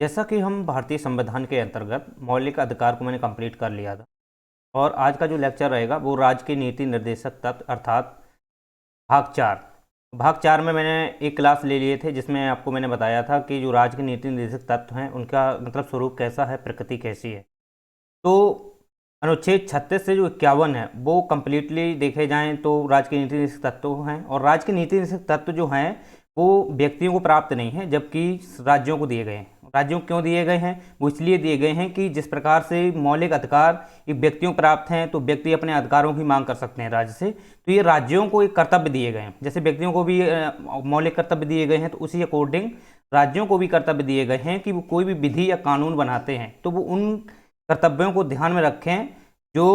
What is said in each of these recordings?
जैसा कि हम भारतीय संविधान के अंतर्गत मौलिक अधिकार को मैंने कंप्लीट कर लिया था और आज का जो लेक्चर रहेगा वो राज्य के नीति निर्देशक तत्व अर्थात भाग 4 में मैंने एक क्लास ले लिए थे जिसमें आपको मैंने बताया था कि जो राज्य के नीति निर्देशक तत्व हैं उनका मतलब स्वरूप कैसा है, प्रकृति कैसी है। तो अनुच्छेद 36 से जो 51 है वो कम्प्लीटली देखे जाएं तो राज्य के नीति निर्देशक तत्व हैं और राज्य के नीति निर्देशक तत्व जो हैं वो व्यक्तियों को प्राप्त नहीं है जबकि राज्यों को दिए गए हैं। राज्यों को क्यों दिए गए हैं? वो इसलिए दिए गए हैं कि जिस प्रकार से मौलिक अधिकार एक व्यक्तियों को प्राप्त हैं तो व्यक्ति अपने अधिकारों की मांग कर सकते हैं राज्य से, तो ये राज्यों को एक कर्तव्य दिए गए हैं। जैसे व्यक्तियों को भी मौलिक कर्तव्य दिए गए हैं तो उसी अकॉर्डिंग राज्यों को भी कर्तव्य दिए गए हैं कि वो कोई भी विधि या कानून बनाते हैं तो वो उन कर्तव्यों को ध्यान में रखें जो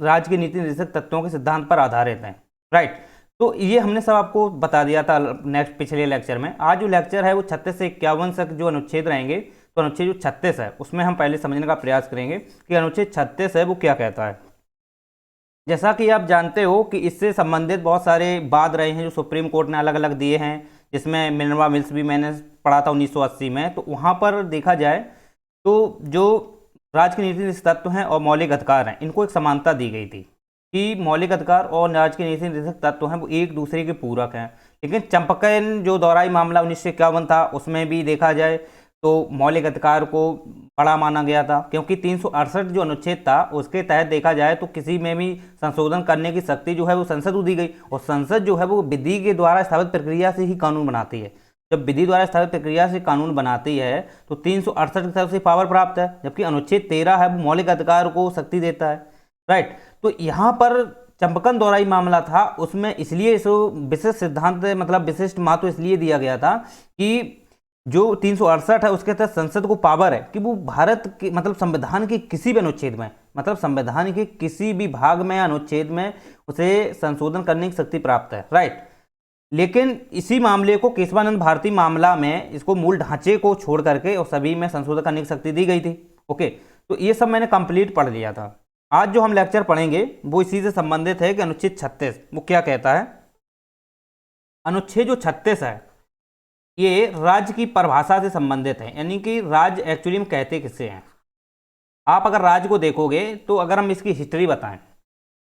राज्य के नीति निर्देशक तत्वों के सिद्धांत पर आधारित हैं। राइट, तो ये हमने सब आपको बता दिया था नेक्स्ट पिछले लेक्चर में। आज जो लेक्चर है वो 36 से 51 तक जो अनुच्छेद रहेंगे, तो अनुच्छेद जो 36 है उसमें हम पहले समझने का प्रयास करेंगे कि अनुच्छेद 36 है वो क्या कहता है। जैसा कि आप जानते हो कि इससे संबंधित बहुत सारे वाद रहे हैं जो सुप्रीम कोर्ट ने अलग अलग दिए हैं, जिसमें मिनर्वा मिल्स भी मैंने पढ़ा था 1980 में। तो वहाँ पर देखा जाए तो जो राज्य के नीति निर्देशक तत्व हैं और मौलिक अधिकार हैं इनको एक समानता दी गई थी कि मौलिक अधिकार और राज्य के नीति निर्देशक तत्व हैं वो एक दूसरे के पूरक हैं। लेकिन चंपकन जो दौराई मामला 1951 था उसमें भी देखा जाए तो मौलिक अधिकार को बड़ा माना गया था, क्योंकि 368 जो अनुच्छेद था उसके तहत देखा जाए तो किसी में भी संशोधन करने की शक्ति जो है वो संसद को दी गई और संसद जो है वो विधि के द्वारा स्थापित प्रक्रिया से ही कानून बनाती है। जब विधि द्वारा स्थापित प्रक्रिया से कानून बनाती है तो 368 की तरफ से पावर प्राप्त है, जबकि अनुच्छेद 13 है वो मौलिक अधिकार को शक्ति देता है। राइट, तो यहाँ पर चंपकन दौराई मामला था उसमें इसलिए इसको विशिष्ट सिद्धांत मतलब विशिष्ट महत्व इसलिए दिया गया था कि जो 368 है उसके तहत संसद को पावर है कि वो भारत के मतलब संविधान के किसी भी अनुच्छेद में मतलब संविधान के किसी भी भाग में या अनुच्छेद में उसे संशोधन करने की शक्ति प्राप्त है। राइट, लेकिन इसी मामले को केशवानंद भारती मामला में इसको मूल ढांचे को छोड़ करके और सभी में संशोधन करने की शक्ति दी गई थी। ओके, तो ये सब मैंने कंप्लीट पढ़ लिया था। आज जो हम लेक्चर पढ़ेंगे वो इसी से संबंधित है कि अनुच्छेद 36 वो क्या कहता है। अनुच्छेद जो 36 है ये राज्य की परिभाषा से संबंधित है, यानी कि राज्य एक्चुअली में कहते किससे हैं। आप अगर राज्य को देखोगे तो अगर हम इसकी हिस्ट्री बताएं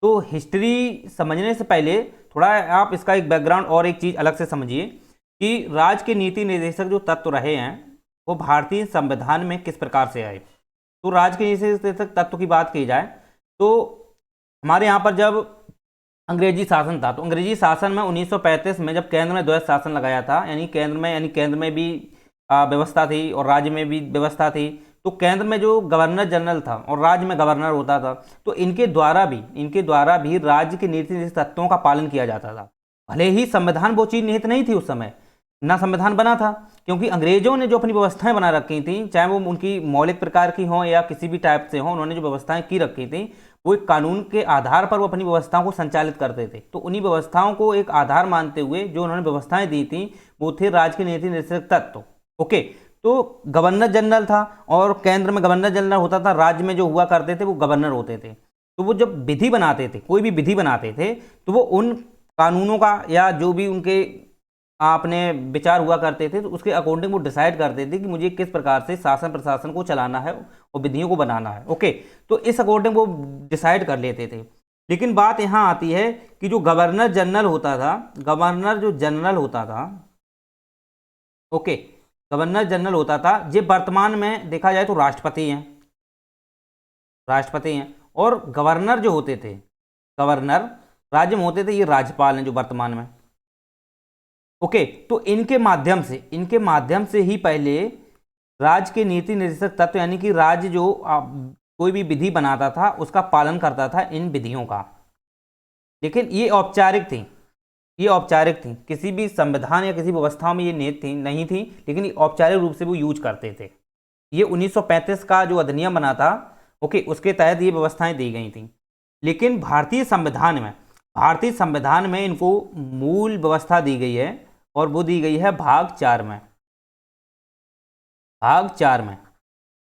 तो हिस्ट्री समझने से पहले थोड़ा आप इसका एक बैकग्राउंड और एक चीज़ अलग से समझिए कि राज्य के नीति निर्देशक जो तत्व रहे हैं वो भारतीय संविधान में किस प्रकार से आए। तो राज्य के नीति निर्देशक तत्व की बात की जाए तो हमारे यहाँ पर जब अंग्रेजी शासन था तो अंग्रेजी शासन में 1935 में जब केंद्र में द्वैध शासन लगाया था, यानी केंद्र में भी व्यवस्था थी और राज्य में भी व्यवस्था थी, तो केंद्र में जो गवर्नर जनरल था और राज्य में गवर्नर होता था, तो इनके द्वारा भी राज्य के नीति निर्देशक तत्वों का पालन किया जाता था। भले ही संविधान वो चीज़ निहित नहीं थी उस समय, ना संविधान बना था, क्योंकि अंग्रेजों ने जो अपनी व्यवस्थाएं बना रखी थी चाहे वो उनकी मौलिक प्रकार की हों या किसी भी टाइप से हों, उन्होंने जो व्यवस्थाएं की रखी थी वो एक कानून के आधार पर वो अपनी व्यवस्थाओं को संचालित करते थे। तो उन्हीं व्यवस्थाओं को एक आधार मानते हुए जो उन्होंने व्यवस्थाएं दी थी वो थे राज्य के नीति निर्देशक तत्व। ओके, तो गवर्नर जनरल था और केंद्र में गवर्नर जनरल होता था, राज्य में जो हुआ करते थे वो गवर्नर होते थे। तो वो जब विधि बनाते थे, कोई भी विधि बनाते थे तो वो उन कानूनों का या जो भी उनके अपने विचार हुआ करते थे तो उसके अकॉर्डिंग वो डिसाइड करते थे कि मुझे किस प्रकार से शासन प्रशासन को चलाना है और विधियों को बनाना है। ओके, तो इस अकॉर्डिंग वो डिसाइड कर लेते थे। लेकिन बात यहाँ आती है कि जो गवर्नर जनरल होता था, ओके, गवर्नर जनरल होता था, ये वर्तमान में देखा जाए तो राष्ट्रपति हैं और गवर्नर जो होते थे, गवर्नर राज्य में होते थे, ये राज्यपाल हैं जो वर्तमान में। ओके, तो इनके माध्यम से ही पहले राज्य के नीति निर्देशक तत्व यानी कि राज्य जो कोई भी विधि बनाता था उसका पालन करता था इन विधियों का। लेकिन ये औपचारिक थी, किसी भी संविधान या किसी व्यवस्था में ये नहीं थी, लेकिन औपचारिक रूप से वो यूज करते थे। ये 1935 का जो अधिनियम बना था, ओके, उसके तहत ये व्यवस्थाएं दी गई थी। लेकिन भारतीय संविधान में इनको मूल व्यवस्था दी गई है और वो दी गई है भाग 4 में।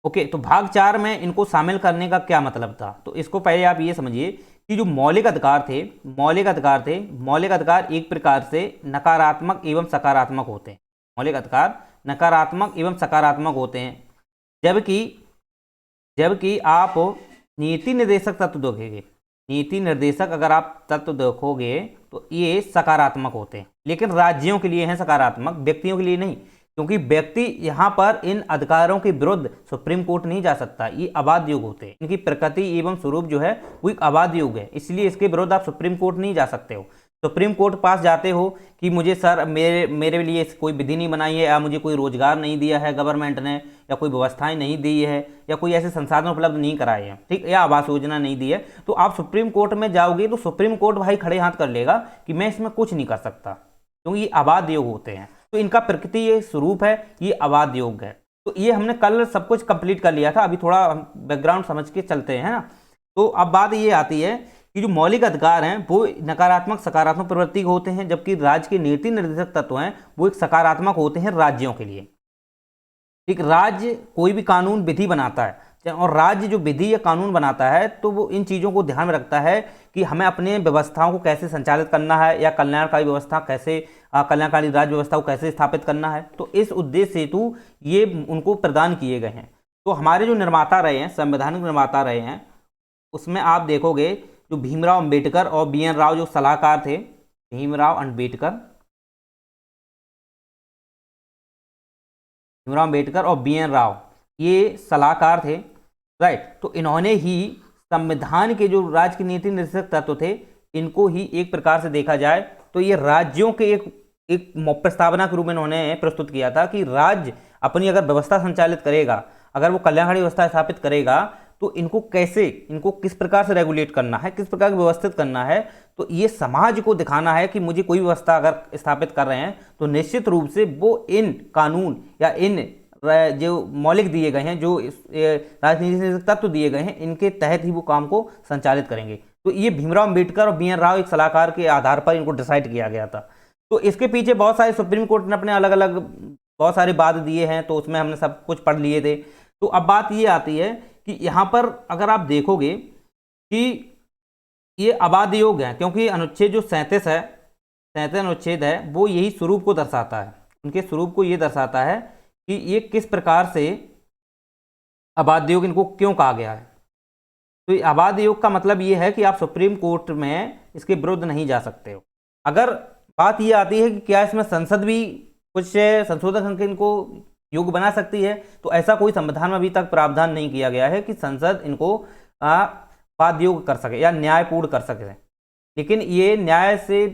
ओके, तो भाग 4 में इनको शामिल करने का क्या मतलब था, तो इसको पहले आप ये समझिए कि जो मौलिक अधिकार एक प्रकार से नकारात्मक एवं सकारात्मक होते हैं। मौलिक अधिकार नकारात्मक एवं सकारात्मक होते हैं। जबकि जबकि आप नीति निर्देशक तत्व देखोगे, नीति निर्देशक अगर आप तत्व देखोगे तो ये सकारात्मक होते हैं, लेकिन राज्यों के लिए हैं सकारात्मक, व्यक्तियों के लिए नहीं, क्योंकि व्यक्ति यहाँ पर इन अधिकारों के विरुद्ध सुप्रीम कोर्ट नहीं जा सकता। ये अबाध योग होते हैं, इनकी प्रकृति एवं स्वरूप जो है वो एक अबाध योग है, इसलिए इसके विरुद्ध आप सुप्रीम कोर्ट नहीं जा सकते हो। सुप्रीम कोर्ट पास जाते हो कि मुझे सर मेरे लिए कोई विधि नहीं बनाई है, या मुझे कोई रोजगार नहीं दिया है गवर्नमेंट ने, या कोई व्यवस्थाएं नहीं दी है, या कोई ऐसे संसाधन उपलब्ध नहीं कराए हैं, ठीक, या आवास योजना नहीं दी है, तो आप सुप्रीम कोर्ट में जाओगे तो सुप्रीम कोर्ट भाई खड़े हाथ कर लेगा कि मैं इसमें कुछ नहीं कर सकता, क्योंकि ये अबाध योग होते हैं। तो इनका प्रकृति ये स्वरूप है, ये अबाध योग है। तो ये हमने कल सब कुछ कंप्लीट कर लिया था, अभी थोड़ा बैकग्राउंड समझ के चलते हैं ना। तो अब बात ये आती है कि जो मौलिक अधिकार हैं वो नकारात्मक सकारात्मक प्रवृत्ति के होते हैं, जबकि राज्य के नीति निर्देशक तत्व हैं वो एक सकारात्मक होते हैं राज्यों के लिए। ठीक, राज्य कोई भी कानून विधि बनाता है, और राज्य जो विधि या कानून बनाता है तो वो इन चीज़ों को ध्यान में रखता है कि हमें अपने व्यवस्थाओं को कैसे संचालित करना है, या कल्याणकारी व्यवस्था कैसे कल्याणकारी राज्य व्यवस्था को कैसे स्थापित करना है। तो इस उद्देश्य हेतु ये उनको प्रदान किए गए हैं। तो हमारे जो निर्माता रहे हैं, संवैधानिक निर्माता रहे हैं, उसमें आप देखोगे जो भीमराव अंबेडकर और बी एन राव जो सलाहकार थे, भीमराव अंबेडकर और बी एन राव ये सलाहकार थे, राइट। तो इन्होंने ही संविधान के जो राज्य के नीति निर्देशक तत्व थे इनको ही एक प्रकार से देखा जाए तो ये राज्यों के एक प्रस्तावना के रूप में इन्होंने प्रस्तुत किया था कि राज्य अपनी अगर व्यवस्था संचालित करेगा, अगर वो कल्याणकारी व्यवस्था स्थापित करेगा, तो इनको किस प्रकार से रेगुलेट करना है, किस प्रकार व्यवस्थित करना है। तो ये समाज को दिखाना है कि मुझे कोई व्यवस्था अगर स्थापित कर रहे हैं तो निश्चित रूप से वो इन कानून या इन जो मौलिक दिए गए हैं, जो राजनीतिक तत्व दिए गए हैं, इनके तहत ही वो काम को संचालित करेंगे। तो ये भीमराव अंबेडकर और बी एन राव एक सलाहकार के आधार पर इनको डिसाइड किया गया था। तो इसके पीछे बहुत सारे सुप्रीम कोर्ट ने अपने अलग अलग बहुत सारे वाद दिए हैं, तो उसमें हमने सब कुछ पढ़ लिए थे। तो अब बात ये आती है कि यहाँ पर अगर आप देखोगे कि ये अबाध योग है, क्योंकि अनुच्छेद जो 37 अनुच्छेद है वो यही स्वरूप को दर्शाता है, उनके स्वरूप को ये दर्शाता है कि ये किस प्रकार से अबाध योग इनको क्यों कहा गया है। तो अबाध योग का मतलब ये है कि आप सुप्रीम कोर्ट में इसके विरुद्ध नहीं जा सकते हो। अगर बात ये आती है कि क्या इसमें संसद भी कुछ संशोधन करके इनको योग बना सकती है, तो ऐसा कोई संविधान में अभी तक प्रावधान नहीं किया गया है कि संसद इनको अबाध योग कर सके या न्यायपूर्ण कर सके। लेकिन ये न्याय से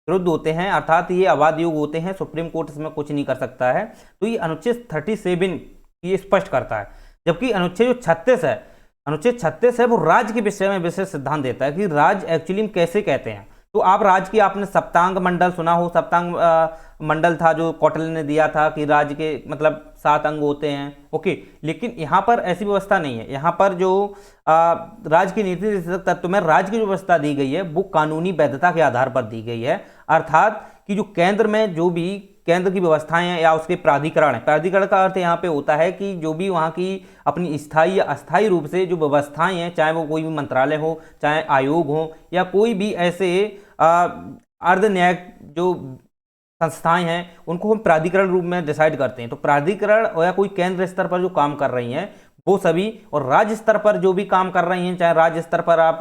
विरुद्ध होते हैं, अर्थात ये अबाध योग होते हैं, सुप्रीम कोर्ट इसमें कुछ नहीं कर सकता है। तो ये अनुच्छेद 37 ये स्पष्ट करता है। जबकि अनुच्छेद जो 36 है वो राज्य के विषय में विशेष सिद्धांत देता है कि राज्य एक्चुअली कैसे कहते हैं। तो आप राज्य की आपने सप्तांग मंडल सुना हो, सप्तांग मंडल था जो कौटिल्य ने दिया था कि राज्य के मतलब 7 अंग होते हैं, ओके। लेकिन यहाँ पर ऐसी व्यवस्था नहीं है। यहाँ पर जो राज्य की नीति निर्देशक तत्व में राज्य की जो व्यवस्था दी गई है वो कानूनी वैधता के आधार पर दी गई है, अर्थात कि जो केंद्र में जो भी केंद्र की व्यवस्थाएं हैं या उसके प्राधिकरण है, प्राधिकरण का अर्थ यहाँ पे होता है कि जो भी वहाँ की अपनी स्थायी या अस्थायी रूप से जो व्यवस्थाएं हैं, चाहे वो कोई भी मंत्रालय हो, चाहे आयोग हो, या कोई भी ऐसे अर्ध न्यायिक जो संस्थाएं हैं, उनको हम प्राधिकरण रूप में डिसाइड करते हैं। तो प्राधिकरण या कोई केंद्र स्तर पर जो काम कर रही हैं वो सभी, और राज्य स्तर पर जो भी काम कर रही हैं, चाहे राज्य स्तर पर आप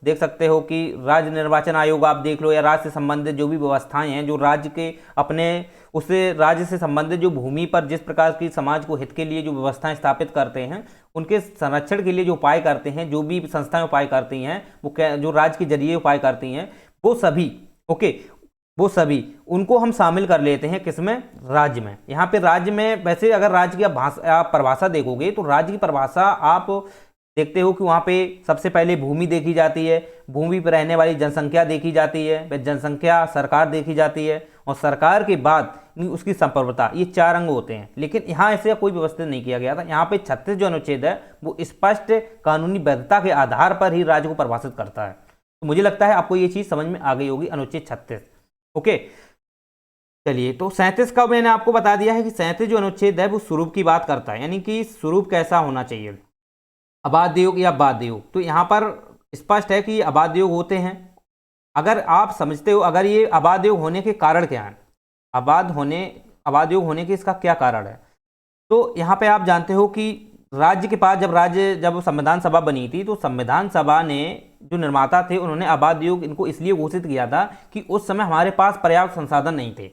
देख सकते हो कि राज्य निर्वाचन आयोग आप देख लो, या राज्य से संबंधित जो भी व्यवस्थाएं हैं, जो राज्य के अपने उससे राज्य से संबंधित जो भूमि पर जिस प्रकार की समाज को हित के लिए जो व्यवस्थाएं स्थापित करते हैं, उनके संरक्षण के लिए जो उपाय करते हैं, जो भी संस्थाएं उपाय करती हैं, वो जो राज्य के जरिए उपाय करती हैं, वो सभी वो सभी उनको हम शामिल कर लेते हैं किसमें, राज्य में। यहाँ पे राज्य में वैसे अगर राज्य की आप परिभाषा देखोगे तो राज्य की परिभाषा आप देखते हो कि वहाँ पे सबसे पहले भूमि देखी जाती है, भूमि पर रहने वाली जनसंख्या देखी जाती है, वह जनसंख्या सरकार देखी जाती है, और सरकार के बाद उसकी संप्रभुता, ये 4 अंग होते हैं। लेकिन यहाँ ऐसे कोई व्यवस्थित नहीं किया गया था। यहाँ पे 36 जो अनुच्छेद है वो स्पष्ट कानूनी वैधता के आधार पर ही राज्य को परिभाषित करता है। तो मुझे लगता है आपको ये चीज़ समझ में आ गई होगी, अनुच्छेद 36, ओके। चलिए, तो 37 का मैंने आपको बता दिया है कि 37 जो अनुच्छेद है वो स्वरूप की बात करता है, यानी कि स्वरूप कैसा होना चाहिए, अबाध योग या बाध्य योग। तो यहाँ पर स्पष्ट है कि ये अबाध योग होते हैं। अगर आप समझते हो अगर ये अबाध योग होने के कारण क्या है, अबाध योग होने के इसका क्या कारण है, तो यहाँ पे आप जानते हो कि राज्य के पास जब संविधान सभा बनी थी, तो संविधान सभा ने जो निर्माता थे उन्होंने आबादी योग इनको इसलिए घोषित किया था कि उस समय हमारे पास पर्याप्त संसाधन नहीं थे,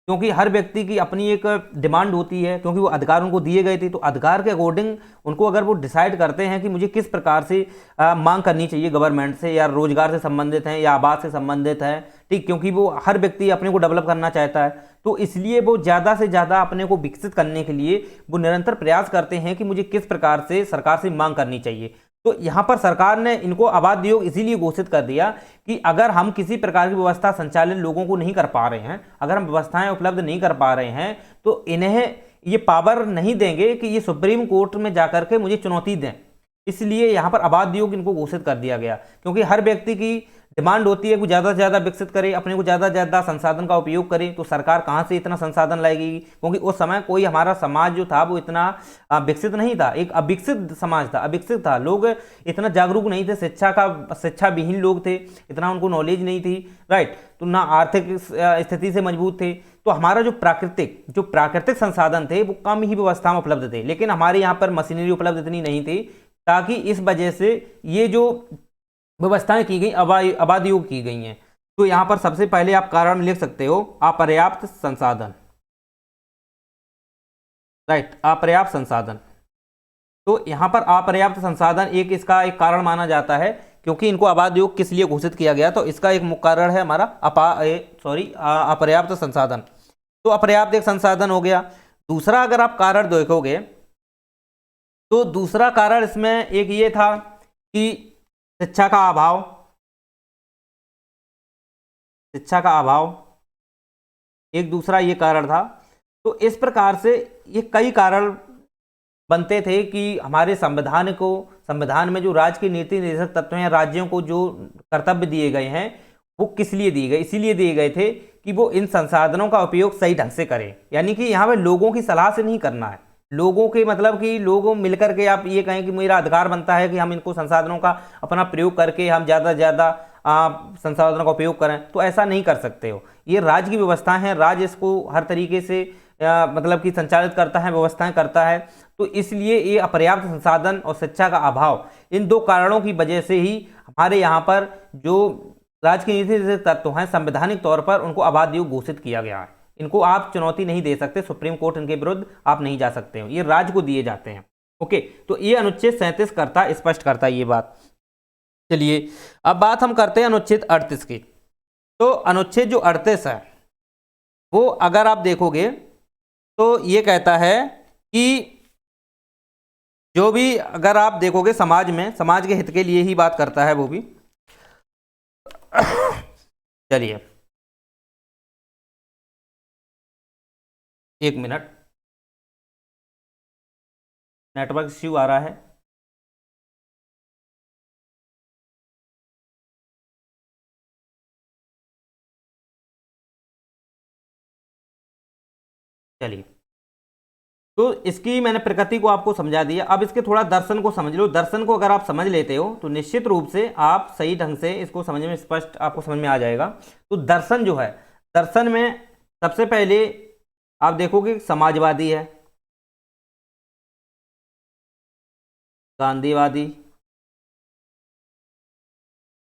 क्योंकि हर व्यक्ति की अपनी एक डिमांड होती है, क्योंकि वो अधिकार उनको दिए गए थे, तो अधिकार के अकॉर्डिंग उनको अगर वो डिसाइड करते हैं कि मुझे किस प्रकार से मांग करनी चाहिए गवर्नमेंट से, या रोजगार से संबंधित है या आवास से संबंधित है, ठीक, क्योंकि वो हर व्यक्ति अपने को डेवलप करना चाहता है, तो इसलिए वो ज़्यादा से ज़्यादा अपने को विकसित करने के लिए वो निरंतर प्रयास करते हैं कि मुझे किस प्रकार से सरकार से मांग करनी चाहिए। तो यहाँ पर सरकार ने इनको आबादी योग इसीलिए घोषित कर दिया कि अगर हम किसी प्रकार की व्यवस्था संचालन लोगों को नहीं कर पा रहे हैं, अगर हम व्यवस्थाएं उपलब्ध नहीं कर पा रहे हैं, तो इन्हें ये पावर नहीं देंगे कि ये सुप्रीम कोर्ट में जाकर के मुझे चुनौती दें। इसलिए यहाँ पर आबादी योग इनको घोषित कर दिया गया, क्योंकि हर व्यक्ति की डिमांड होती है कि ज़्यादा से ज़्यादा विकसित करे, अपने को ज़्यादा से ज़्यादा संसाधन का उपयोग करे, तो सरकार कहाँ से इतना संसाधन लाएगी, क्योंकि उस समय कोई हमारा समाज जो था वो इतना विकसित नहीं था, एक अविकसित समाज था, अविकसित था, लोग इतना जागरूक नहीं थे, शिक्षा विहीन लोग थे, इतना उनको नॉलेज नहीं थी, राइट, तो ना आर्थिक स्थिति से मजबूत थे, तो हमारा जो प्राकृतिक संसाधन थे वो कम ही व्यवस्था में उपलब्ध थे, लेकिन हमारे यहाँ पर मशीनरी उपलब्ध इतनी नहीं थी, ताकि इस वजह से ये जो व्यवस्थाएं की गई आबादी योग की गई हैं। तो यहां पर सबसे पहले आप कारण लिख सकते हो अपर्याप्त संसाधन, राइट, अपर्याप्त संसाधन। तो यहां पर अपर्याप्त संसाधन इसका एक कारण माना जाता है, क्योंकि इनको आबादी योग किस लिए घोषित किया गया, तो इसका एक मुख्य कारण है हमारा अपर्याप्त संसाधन। तो अपर्याप्त एक संसाधन हो गया। दूसरा अगर आप कारण देखोगे तो दूसरा कारण इसमें एक ये था कि शिक्षा का अभाव एक दूसरा ये कारण था। तो इस प्रकार से ये कई कारण बनते थे कि हमारे संविधान में जो राज्य के नीति निर्देशक तत्व हैं, राज्यों को जो कर्तव्य दिए गए हैं वो किस लिए दिए गए, इसीलिए दिए गए थे कि वो इन संसाधनों का उपयोग सही ढंग से करें, यानी कि यहाँ पे लोगों की सलाह से नहीं करना है, लोगों के मतलब कि लोगों मिलकर के आप ये कहें कि मेरा अधिकार बनता है कि हम इनको संसाधनों का अपना प्रयोग करके हम ज़्यादा से ज़्यादा संसाधनों का उपयोग करें, तो ऐसा नहीं कर सकते हो। ये राज्य की व्यवस्था है, राज्य इसको हर तरीके से मतलब कि संचालित करता है, व्यवस्थाएं करता है। तो इसलिए ये अपर्याप्त संसाधन और शिक्षा का अभाव, इन दो कारणों की वजह से ही हमारे यहाँ पर जो राज्य के नीति तत्व हैं संवैधानिक तौर पर उनको आबादी योग घोषित किया गया है। इनको आप चुनौती नहीं दे सकते, सुप्रीम कोर्ट इनके विरुद्ध आप नहीं जा सकते हो, ये राज्य को दिए जाते हैं। ओके, तो ये अनुच्छेद 37 स्पष्ट करता है ये बात। चलिए अब बात हम करते हैं अनुच्छेद 38 की। तो अनुच्छेद जो 38 है वो अगर आप देखोगे तो ये कहता है कि जो भी अगर आप देखोगे समाज के हित के लिए ही बात करता है वो भी। चलिए एक मिनट, नेटवर्क इश्यू आ रहा है। चलिए, तो इसकी मैंने प्रकृति को आपको समझा दिया। अब इसके थोड़ा दर्शन को समझ लो। दर्शन को अगर आप समझ लेते हो तो निश्चित रूप से आप सही ढंग से इसको समझने में स्पष्ट आपको समझ में आ जाएगा। तो दर्शन जो है, दर्शन में सबसे पहले आप देखोगे समाजवादी है, गांधीवादी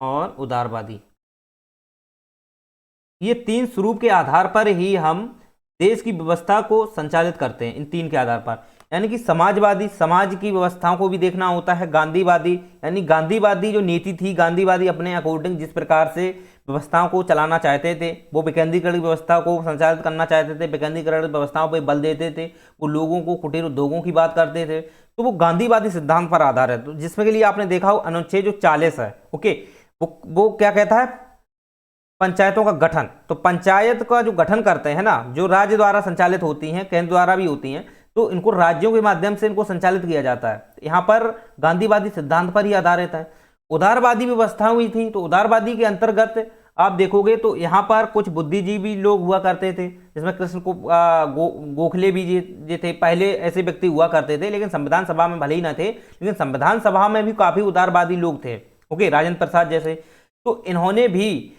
और उदारवादी, ये तीन स्वरूप के आधार पर ही हम देश की व्यवस्था को संचालित करते हैं, इन तीन के आधार पर। यानी कि समाजवादी, समाज की व्यवस्थाओं को भी देखना होता है। गांधीवादी यानी गांधीवादी जो नीति थी, गांधीवादी अपने अकॉर्डिंग जिस प्रकार से व्यवस्थाओं को चलाना चाहते थे, वो विकेंद्रीकरण व्यवस्था को संचालित करना चाहते थे, विकेंद्रीकरण व्यवस्थाओं पर बल देते थे, वो लोगों को कुटीर उद्योगों की बात करते थे, तो वो गांधीवादी सिद्धांत पर आधार है। तो जिसमें के लिए आपने देखा हो अनुच्छेद जो 40 है, ओके, वो क्या कहता है, पंचायतों का गठन। तो पंचायत का जो गठन करते हैं ना, जो राज्य द्वारा संचालित होती हैं, केंद्र द्वारा भी होती हैं, तो इनको राज्यों के माध्यम से इनको संचालित किया जाता है। यहाँ पर गांधीवादी सिद्धांत पर ही आधारित है। उदारवादी व्यवस्था हुई थी, तो उदारवादी के अंतर्गत आप देखोगे तो यहाँ पर कुछ बुद्धिजीवी लोग हुआ करते थे, जिसमें कृष्ण को गोखले भी जो थे, पहले ऐसे व्यक्ति हुआ करते थे, लेकिन संविधान सभा में भले ही ना थे, लेकिन संविधान सभा में भी काफी उदारवादी लोग थे, ओके, राजेंद्र प्रसाद जैसे। तो इन्होंने भी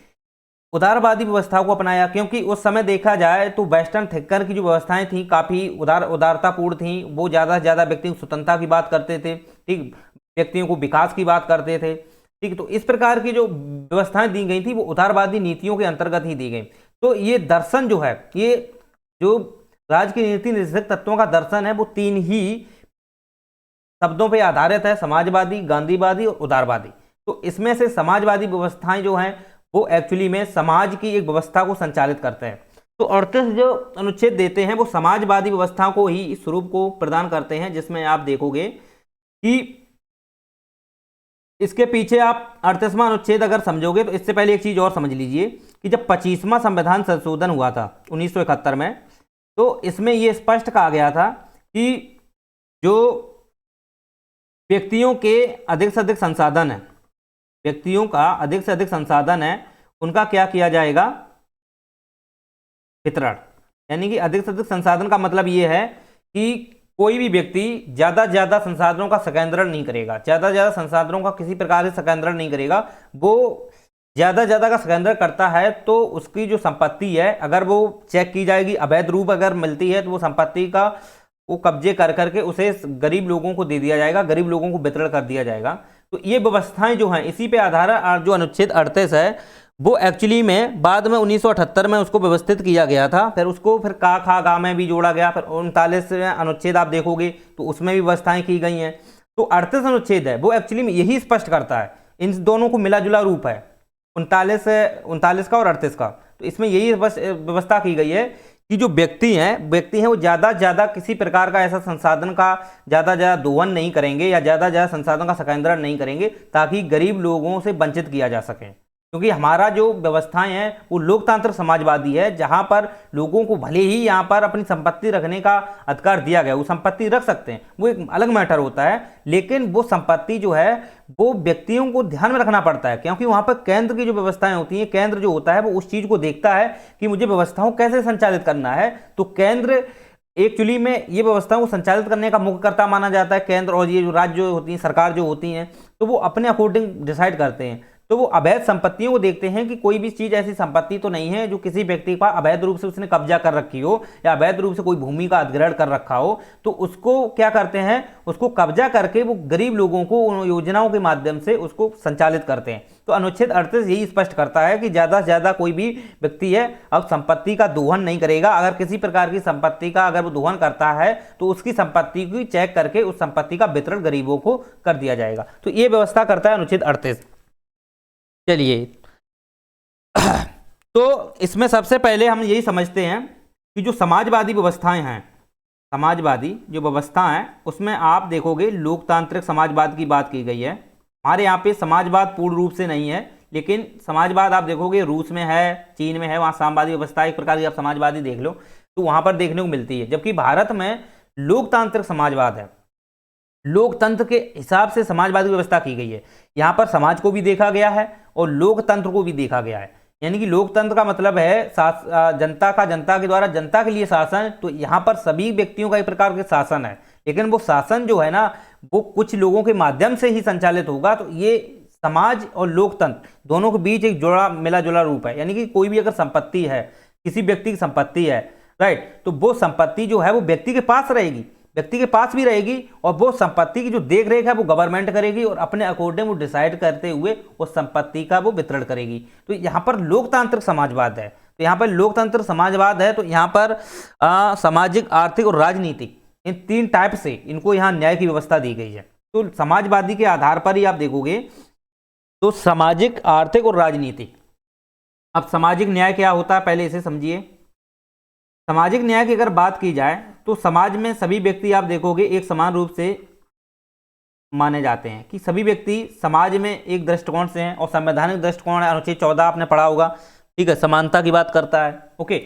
उदारवादी व्यवस्था को अपनाया, क्योंकि उस समय देखा जाए तो वेस्टर्न थिंकर की जो व्यवस्थाएं थी काफ़ी उदारतापूर्ण थी। वो ज़्यादा से ज़्यादा व्यक्तियों की स्वतंत्रता की बात करते थे, ठीक, व्यक्तियों को विकास की बात करते थे, ठीक। तो इस प्रकार की जो व्यवस्थाएं दी गई थी वो उदारवादी नीतियों के अंतर्गत ही दी गई। तो ये दर्शन जो है, ये जो राज्य की नीति निर्देशक तत्वों का दर्शन है, वो तीन ही शब्दों पर आधारित है, समाजवादी, गांधीवादी और उदारवादी। तो इसमें से समाजवादी व्यवस्थाएं जो हैं वो एक्चुअली में समाज की एक व्यवस्था को संचालित करते हैं। तो 38 जो अनुच्छेद देते हैं वो समाजवादी व्यवस्था को ही इस स्वरूप को प्रदान करते हैं, जिसमें आप देखोगे कि इसके पीछे आप 38वां अनुच्छेद अगर समझोगे तो इससे पहले एक चीज और समझ लीजिए कि जब 25वां संविधान संशोधन हुआ था 1971 में, तो इसमें यह स्पष्ट कहा गया था कि जो व्यक्तियों के अधिक से अधिक संसाधन है, व्यक्तियों का अधिक से अधिक संसाधन है, उनका क्या किया जाएगा, वितरण। यानी कि अधिक से अधिक संसाधन का मतलब ये है कि कोई भी व्यक्ति ज़्यादा से ज़्यादा संसाधनों का संकेंद्रण नहीं करेगा, ज़्यादा से ज़्यादा संसाधनों का किसी प्रकार से संकेंद्रण नहीं करेगा। वो ज़्यादा से ज़्यादा का संकेंद्रण करता है तो उसकी जो संपत्ति है अगर वो चेक की जाएगी, अवैध रूप अगर मिलती है तो वो संपत्ति का वो कब्जे कर करके उसे गरीब लोगों को दे दिया जाएगा, गरीब लोगों को वितरण कर दिया जाएगा। तो ये व्यवस्थाएं जो हैं इसी पे आधारित जो अनुच्छेद 38 है वो एक्चुअली में बाद में 1978 में उसको व्यवस्थित किया गया था। फिर उसको फिर का खा गा में भी जोड़ा गया। फिर 39 अनुच्छेद आप देखोगे तो उसमें भी व्यवस्थाएं की गई हैं। तो 38 अनुच्छेद है वो एक्चुअली में यही स्पष्ट करता है, इन दोनों को मिला जुला रूप है 39 का और 38 का। तो इसमें यही व्यवस्था की गई है कि जो व्यक्ति हैं वो ज़्यादा से ज़्यादा किसी प्रकार का ऐसा संसाधन का ज़्यादा ज़्यादा दोहन नहीं करेंगे या ज़्यादा ज़्यादा संसाधन का संकेंद्रण नहीं करेंगे ताकि गरीब लोगों से वंचित किया जा सके। क्योंकि हमारा जो व्यवस्थाएं हैं वो लोकतांत्रिक समाजवादी है, जहां पर लोगों को भले ही यहां पर अपनी संपत्ति रखने का अधिकार दिया गया, वो संपत्ति रख सकते हैं, वो एक अलग मैटर होता है, लेकिन वो संपत्ति जो है वो व्यक्तियों को ध्यान में रखना पड़ता है। क्योंकि वहां पर केंद्र की जो व्यवस्थाएं होती हैं, केंद्र जो होता है वो उस चीज को देखता है कि मुझे व्यवस्थाओं कैसे संचालित करना है। तो केंद्र एक्चुअली में ये व्यवस्थाओं को संचालित करने का मुख्यकर्ता माना जाता है केंद्र, और ये जो राज्य जो होती हैं, सरकार जो होती हैं, तो वो अपने अकॉर्डिंग डिसाइड करते हैं। तो वो अवैध संपत्तियों को देखते हैं कि कोई भी चीज ऐसी संपत्ति तो नहीं है जो किसी व्यक्ति का अवैध रूप से उसने कब्जा कर रखी हो या अवैध रूप से कोई भूमि का अधिग्रहण कर रखा हो। तो उसको क्या करते हैं, उसको कब्जा करके वो गरीब लोगों को उन योजनाओं के माध्यम से उसको संचालित करते हैं। तो अनुच्छेद 38 यही स्पष्ट करता है कि ज्यादा से ज्यादा कोई भी व्यक्ति है अब संपत्ति का दोहन नहीं करेगा। अगर किसी प्रकार की संपत्ति का अगर वो दोहन करता है तो उसकी संपत्ति को चेक करके उस संपत्ति का वितरण गरीबों को कर दिया जाएगा। तो ये व्यवस्था करता है अनुच्छेद 38। चलिए तो इसमें सबसे पहले हम यही समझते हैं कि जो समाजवादी व्यवस्थाएं हैं, समाजवादी जो व्यवस्था है उसमें आप देखोगे लोकतांत्रिक समाजवाद की बात की गई है। हमारे यहाँ पे समाजवाद पूर्ण रूप से नहीं है, लेकिन समाजवाद आप देखोगे रूस में है, चीन में है, वहाँ साम्यवादी व्यवस्था एक प्रकार की आप समाजवादी देख लो तो वहाँ पर देखने को मिलती है। जबकि भारत में लोकतांत्रिक समाजवाद है, लोकतंत्र के हिसाब से समाजवादी व्यवस्था की गई है। यहाँ पर समाज को भी देखा गया है और लोकतंत्र को भी देखा गया है। यानी कि लोकतंत्र का मतलब है जनता के द्वारा जनता के लिए शासन। तो यहाँ पर सभी व्यक्तियों का एक प्रकार के शासन है, लेकिन वो शासन जो है ना वो कुछ लोगों के माध्यम से ही संचालित होगा। तो ये समाज और लोकतंत्र दोनों के बीच एक जोड़ा मिला जुला रूप है। यानी कि कोई भी अगर संपत्ति है, किसी व्यक्ति की संपत्ति है, राइट, तो वो संपत्ति जो है वो व्यक्ति के पास रहेगी, व्यक्ति के पास भी रहेगी, और वो संपत्ति की जो देख रेख है वो गवर्नमेंट करेगी और अपने अकॉर्डिंग वो डिसाइड करते हुए उस संपत्ति का वो वितरण करेगी। तो यहाँ पर लोकतांत्रिक समाजवाद है। तो यहाँ पर लोकतंत्र समाजवाद है। तो यहाँ पर सामाजिक, आर्थिक और राजनीतिक, इन तीन टाइप से इनको यहाँ न्याय की व्यवस्था दी गई है। तो समाजवादी के आधार पर ही आप देखोगे तो सामाजिक, आर्थिक और राजनीतिक। अब सामाजिक न्याय क्या होता है पहले इसे समझिए। सामाजिक न्याय की अगर बात की जाए तो समाज में सभी व्यक्ति आप देखोगे एक समान रूप से माने जाते हैं, कि सभी व्यक्ति समाज में एक दृष्टिकोण से हैं। और संवैधानिक दृष्टिकोण है, अनुच्छेद 14 आपने पढ़ा होगा, ठीक है, समानता की बात करता है। ओके,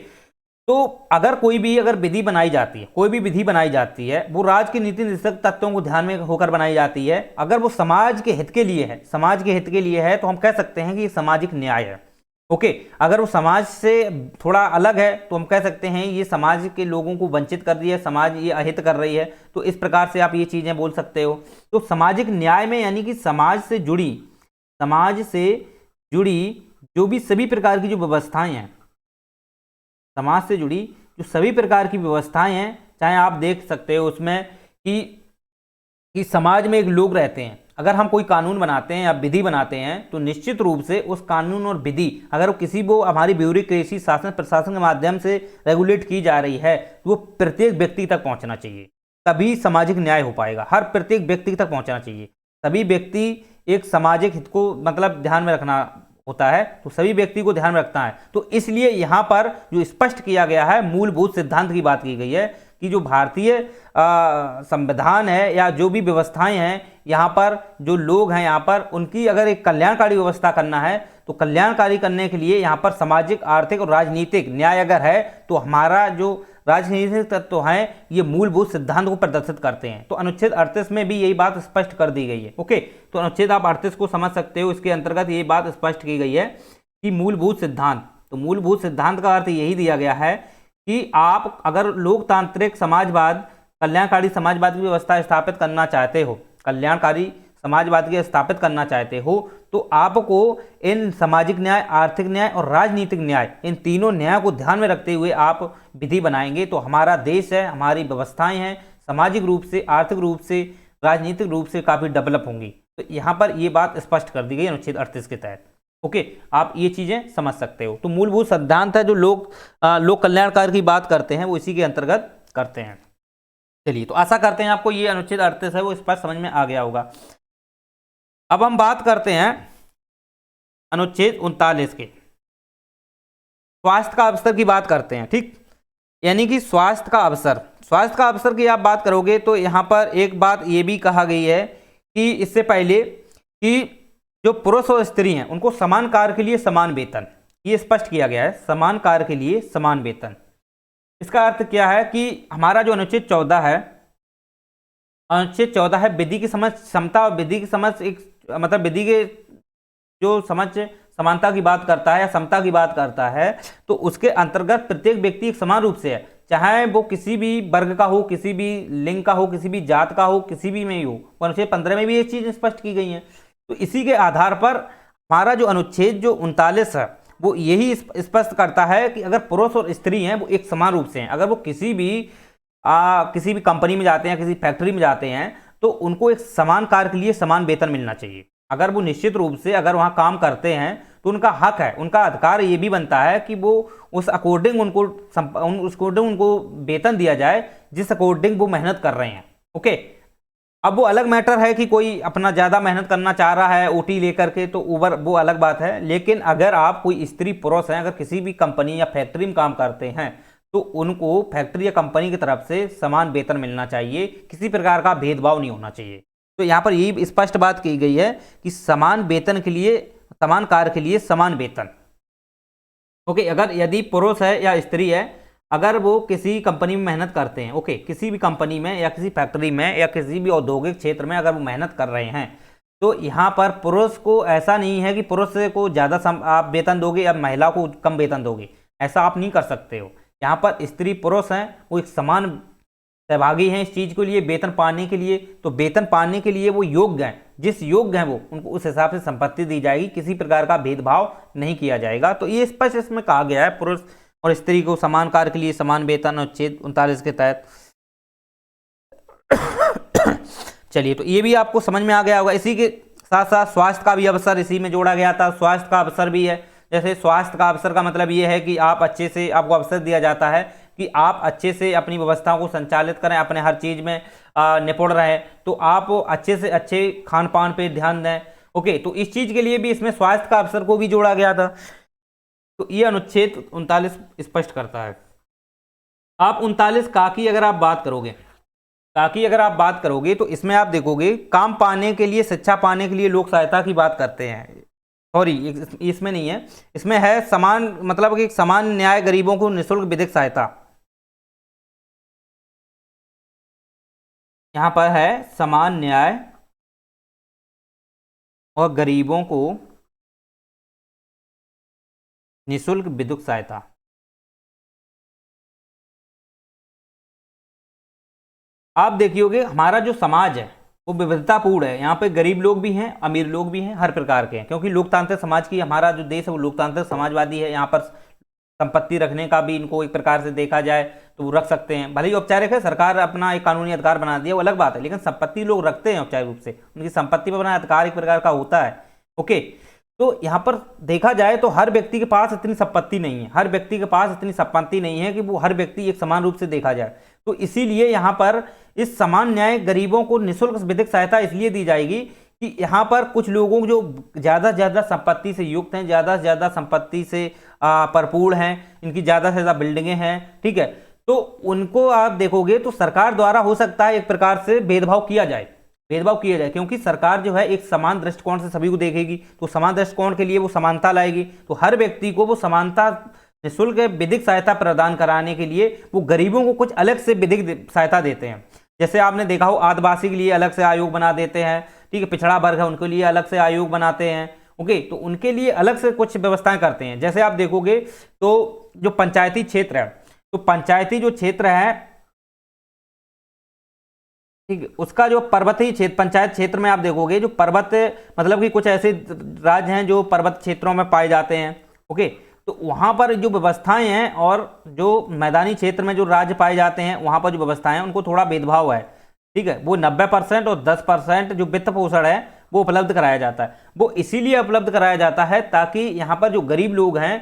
तो अगर कोई भी अगर विधि बनाई जाती है, कोई भी विधि बनाई जाती है, वो राज्य की नीति निर्देशक तत्वों को ध्यान में होकर बनाई जाती है। अगर वो समाज के हित के लिए है, समाज के हित के लिए है, तो हम कह सकते हैं कि ये सामाजिक न्याय है। ओके, अगर वो समाज से थोड़ा अलग है तो हम कह सकते हैं ये समाज के लोगों को वंचित कर रही है, समाज ये अहित कर रही है। तो इस प्रकार से आप ये चीजें बोल सकते हो। तो सामाजिक न्याय में यानी कि समाज से जुड़ी जो भी सभी प्रकार की जो व्यवस्थाएं हैं, समाज से जुड़ी जो सभी प्रकार की व्यवस्थाएं हैं, चाहे आप देख सकते हो उसमें कि समाज में एक लोग रहते हैं, अगर हम कोई कानून बनाते हैं या विधि बनाते हैं तो निश्चित रूप से उस कानून और विधि अगर वो हमारी ब्यूरोक्रेसी शासन प्रशासन के माध्यम से रेगुलेट की जा रही है तो वो प्रत्येक व्यक्ति तक पहुंचना चाहिए, तभी सामाजिक न्याय हो पाएगा। हर प्रत्येक व्यक्ति तक पहुंचना चाहिए, सभी व्यक्ति एक सामाजिक हित को मतलब ध्यान में रखना होता है, तो सभी व्यक्ति को ध्यान में रखता है। तो इसलिए यहाँ पर जो स्पष्ट किया गया है, मूलभूत सिद्धांत की बात की गई है कि जो भारतीय संविधान है या जो भी व्यवस्थाएं हैं, यहाँ पर जो लोग हैं यहाँ पर उनकी अगर एक कल्याणकारी व्यवस्था करना है तो कल्याणकारी करने के लिए यहाँ पर सामाजिक, आर्थिक और राजनीतिक न्याय अगर है तो हमारा जो राजनीतिक तत्व हैं ये मूलभूत सिद्धांत को प्रदर्शित करते हैं। तो अनुच्छेद 38 में भी यही बात स्पष्ट कर दी गई है। ओके, तो अनुच्छेद आप 38 को समझ सकते हो, इसके अंतर्गत ये बात स्पष्ट की गई है कि मूलभूत सिद्धांत, तो मूलभूत सिद्धांत का अर्थ यही दिया गया है कि आप अगर लोकतांत्रिक समाजवाद, कल्याणकारी समाजवाद की व्यवस्था स्थापित करना चाहते हो, कल्याणकारी समाजवाद की स्थापित करना चाहते हो, तो आपको इन सामाजिक न्याय, आर्थिक न्याय और राजनीतिक न्याय, इन तीनों न्याय को ध्यान में रखते हुए आप विधि बनाएंगे तो हमारा देश है, हमारी व्यवस्थाएं हैं, सामाजिक रूप से, आर्थिक रूप से, राजनीतिक रूप से काफी डेवलप होंगी। तो यहाँ पर ये बात स्पष्ट कर दी गई अनुच्छेद 38 के तहत। ओके, आप ये चीजें समझ सकते हो। तो मूलभूत सिद्धांत है जो लोक कल्याणकार की बात करते हैं वो इसी के अंतर्गत करते हैं। चलिए, तो आशा करते हैं आपको ये अनुच्छेद 38 है वो स्पष्ट समझ में आ गया होगा। अब हम बात करते हैं अनुच्छेद 39 के, स्वास्थ्य का अवसर की बात करते हैं। ठीक, यानी कि स्वास्थ्य का अवसर, स्वास्थ्य का अवसर की आप बात करोगे तो यहाँ पर एक बात ये भी कहा गई है कि इससे पहले कि जो पुरुष और स्त्री हैं उनको समान कार्य के लिए समान वेतन, ये स्पष्ट किया गया है, समान कार्य के लिए समान वेतन। इसका अर्थ क्या है कि हमारा जो अनुच्छेद 14 है, अनुच्छेद 14 है विधि की समझ, समता और विधि की समझ, एक मतलब विधि के जो समझ समानता की बात करता है या समता की बात करता है, तो उसके अंतर्गत प्रत्येक व्यक्ति एक समान रूप से है, चाहे वो किसी भी वर्ग का हो, किसी भी लिंग का हो, किसी भी जात का हो, किसी भी में ही हो। अनुच्छेद 15 में भी ये चीज स्पष्ट की गई है। तो इसी के आधार पर हमारा जो अनुच्छेद जो 39 है वो यही स्पष्ट करता है कि अगर पुरुष और स्त्री हैं वो एक समान रूप से हैं, अगर वो किसी भी कंपनी में जाते हैं, किसी फैक्ट्री में जाते हैं तो उनको एक समान कार्य के लिए समान वेतन मिलना चाहिए। अगर वो निश्चित रूप से अगर वहाँ काम करते हैं तो उनका हक है, उनका अधिकार ये भी बनता है कि वो उस अकॉर्डिंग उनको वेतन दिया जाए जिस अकॉर्डिंग वो मेहनत कर रहे हैं। ओके, अब वो अलग मैटर है कि कोई अपना ज़्यादा मेहनत करना चाह रहा है ओटी लेकर के, तो वो अलग बात है। लेकिन अगर आप कोई स्त्री पुरुष हैं, अगर किसी भी कंपनी या फैक्ट्री में काम करते हैं तो उनको फैक्ट्री या कंपनी की तरफ से समान वेतन मिलना चाहिए, किसी प्रकार का भेदभाव नहीं होना चाहिए। तो यहाँ पर यही स्पष्ट बात की गई है कि समान वेतन के लिए, समान कार्य के लिए समान वेतन। ओके, अगर यदि पुरुष है या स्त्री है, अगर वो किसी कंपनी में मेहनत करते हैं, ओके, किसी भी कंपनी में या किसी फैक्ट्री में या किसी भी औद्योगिक क्षेत्र में अगर वो मेहनत कर रहे हैं तो यहाँ पर पुरुष को ऐसा नहीं है कि पुरुष को ज़्यादा आप वेतन दोगे या महिला को कम वेतन दोगे, ऐसा आप नहीं कर सकते हो। यहाँ पर स्त्री पुरुष हैं वो एक समान सहभागी हैं इस चीज़ के लिए, वेतन पाने के लिए। तो वेतन पाने के लिए वो योग्य हैं, जिस योग्य हैं वो उनको उस हिसाब से संपत्ति दी जाएगी, किसी प्रकार का भेदभाव नहीं किया जाएगा। तो ये स्पष्ट इसमें कहा गया है पुरुष और स्त्री को समान कार्य के लिए समान वेतन, अनुच्छेद 39 के तहत। चलिए, तो ये भी आपको समझ में आ गया होगा। इसी के साथ साथ स्वास्थ्य का भी अवसर इसी में जोड़ा गया था। स्वास्थ्य का अवसर भी है, जैसे स्वास्थ्य का अवसर का मतलब ये है कि आप अच्छे से, आपको अवसर दिया जाता है कि आप अच्छे से अपनी व्यवस्थाओं को संचालित करें, अपने हर चीज़ में निपुण रहें, तो आप अच्छे से अच्छे खान पान पे ध्यान दें। ओके, तो इस चीज़ के लिए भी इसमें स्वास्थ्य का अवसर को भी जोड़ा गया था। तो ये अनुच्छेद 39 स्पष्ट करता है। आप 39 का की अगर आप बात करोगे, ताकि अगर आप बात करोगे तो इसमें आप देखोगे काम पाने के लिए, शिक्षा पाने के लिए लोक सहायता की बात करते हैं। सॉरी, इसमें नहीं है, इसमें है समान, मतलब कि समान न्याय, गरीबों को निःशुल्क विधिक सहायता। यहाँ पर है समान न्याय और गरीबों को निःशुल्क विधिक सहायता। आप देखियोगे हमारा जो समाज है, वो विविधतापूर्ण है। यहाँ पे गरीब लोग भी हैं, अमीर लोग भी हैं, हर प्रकार के हैं, क्योंकि लोकतांत्रिक समाज की, हमारा जो देश है वो लोकतांत्रिक समाजवादी है। यहाँ पर संपत्ति रखने का भी इनको एक प्रकार से देखा जाए तो वो रख सकते हैं, भले ही औपचारिक है, सरकार अपना एक कानूनी अधिकार बना दिया वो अलग बात है, लेकिन संपत्ति लोग रखते हैं औपचारिक रूप से, उनकी संपत्ति पर बना अधिकार एक प्रकार का होता है। ओके, तो यहाँ पर देखा जाए तो हर व्यक्ति के पास इतनी संपत्ति नहीं है, हर व्यक्ति के पास इतनी संपत्ति नहीं है कि वो हर व्यक्ति एक समान रूप से देखा जाए। तो इसीलिए यहाँ पर इस समान न्याय गरीबों को निःशुल्क विधिक सहायता इसलिए दी जाएगी कि यहाँ पर कुछ लोगों जो ज़्यादा से ज़्यादा संपत्ति से युक्त हैं, ज़्यादा से ज़्यादा संपत्ति से भरपूर हैं, इनकी ज़्यादा से ज़्यादा बिल्डिंगें हैं, ठीक है, तो उनको आप देखोगे तो सरकार द्वारा हो सकता है एक प्रकार से भेदभाव किया जाए, क्योंकि सरकार जो है एक समान दृष्टिकोण से सभी को देखेगी, तो समान दृष्टिकोण के लिए वो समानता लाएगी, तो हर व्यक्ति को वो समानता निःशुल्क विधिक सहायता प्रदान कराने के लिए वो गरीबों को कुछ अलग से विधिक सहायता देते हैं। जैसे आपने देखा हो आदिवासी के लिए अलग से आयोग बना देते हैं, ठीक है, पिछड़ा वर्ग है उनके लिए अलग से आयोग बनाते हैं, ओके, तो उनके लिए अलग से कुछ व्यवस्थाएं करते हैं। जैसे आप देखोगे तो जो पंचायती क्षेत्र है, तो पंचायती जो क्षेत्र है, ठीक है, उसका जो पर्वतीय क्षेत्र, पंचायत क्षेत्र में आप देखोगे जो पर्वत, मतलब कि कुछ ऐसे राज्य हैं जो पर्वत क्षेत्रों में पाए जाते हैं, ओके, तो वहां पर जो व्यवस्थाएं हैं और जो मैदानी क्षेत्र में जो राज्य पाए जाते हैं वहां पर जो व्यवस्थाएं हैं उनको थोड़ा भेदभाव है, ठीक है, वो 90% और 10% जो वित्त पोषण है वो उपलब्ध कराया जाता है। वो इसीलिए उपलब्ध कराया जाता है ताकि यहाँ पर जो गरीब लोग हैं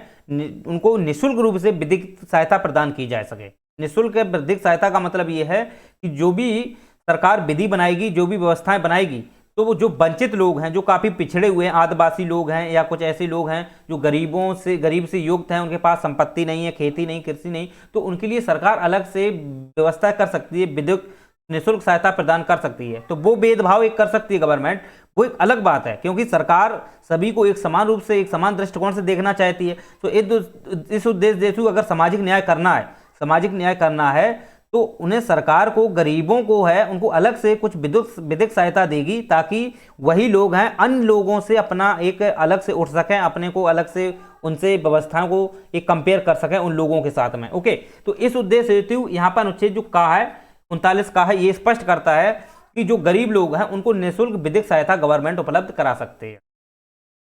उनको निःशुल्क रूप से विधिक सहायता प्रदान की जा सके। निःशुल्क विधिक सहायता का मतलब ये है कि जो भी सरकार विधि बनाएगी, जो भी व्यवस्थाएं बनाएगी, तो वो जो वंचित लोग हैं, जो काफ़ी पिछड़े हुए हैं, आदिवासी लोग हैं या कुछ ऐसे लोग हैं जो गरीब से युक्त हैं, उनके पास संपत्ति नहीं है, खेती नहीं, कृषि नहीं, तो उनके लिए सरकार अलग से व्यवस्था कर सकती है, विधिक निःशुल्क सहायता प्रदान कर सकती है। तो वो भेदभाव एक कर सकती है गवर्नमेंट, वो एक अलग बात है, क्योंकि सरकार सभी को एक समान रूप से, एक समान दृष्टिकोण से देखना चाहती है। तो इस उद्देश्य से अगर सामाजिक न्याय करना है तो उन्हें सरकार को गरीबों को है उनको अलग से कुछ विधिक सहायता देगी, ताकि वही लोग हैं अन्य लोगों से अपना एक अलग से उठ सकें, अपने को अलग से उनसे व्यवस्थाओं को एक कंपेयर कर सकें उन लोगों के साथ में। ओके, तो इस उद्देश्य हेतु यहाँ पर अनुच्छेद जो कहा है 39 का है, ये स्पष्ट करता है कि जो गरीब लोग हैं उनको निःशुल्क विधिक सहायता गवर्नमेंट उपलब्ध करा सकते हैं,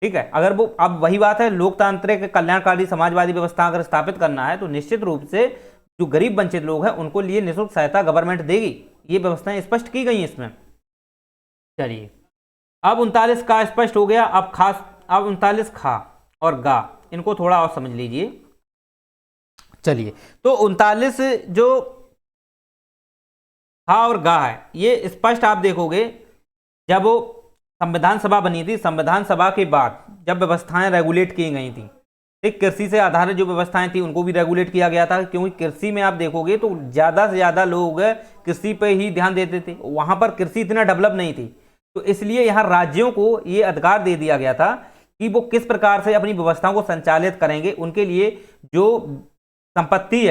ठीक है। अगर वो, अब वही बात है, लोकतांत्रिक कल्याणकारी समाजवादी व्यवस्था अगर स्थापित करना है तो निश्चित रूप से जो गरीब वंचित लोग हैं उनको लिए निःशुल्क सहायता गवर्नमेंट देगी, ये व्यवस्थाएं स्पष्ट की गई हैं इसमें। चलिए, अब 39 का स्पष्ट हो गया। अब 39 खा और गा, इनको थोड़ा और समझ लीजिए। चलिए, तो 39 जो खा और गा है, ये स्पष्ट आप देखोगे जब वो संविधान सभा बनी थी, संविधान सभा के बाद जब व्यवस्थाएं रेगुलेट की गई थी, एक कृषि से आधारित जो व्यवस्थाएं थी उनको भी रेगुलेट किया गया था, क्योंकि कृषि में आप देखोगे तो ज़्यादा से ज़्यादा लोग कृषि पे ही ध्यान देते थे, वहाँ पर कृषि इतना डेवलप नहीं थी, तो इसलिए यहाँ राज्यों को ये अधिकार दे दिया गया था कि वो किस प्रकार से अपनी व्यवस्थाओं को संचालित करेंगे। उनके लिए जो संपत्ति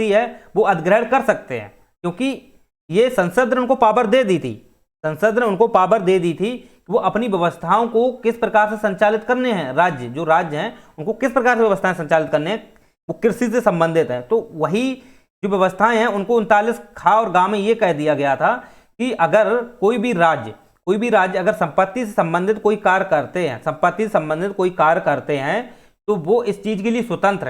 है वो अधिग्रहण कर सकते हैं, क्योंकि ये संसद ने उनको पावर दे दी थी, वो अपनी व्यवस्थाओं को किस प्रकार से संचालित करने हैं, राज्य हैं उनको किस प्रकार से व्यवस्थाएं संचालित करने हैं, वो कृषि से संबंधित है। तो वही जो व्यवस्थाएं हैं उनको 39 खा और गा में ये कह दिया गया था कि अगर कोई भी राज्य अगर संपत्ति से संबंधित कोई कार्य करते हैं तो वो इस चीज के लिए स्वतंत्र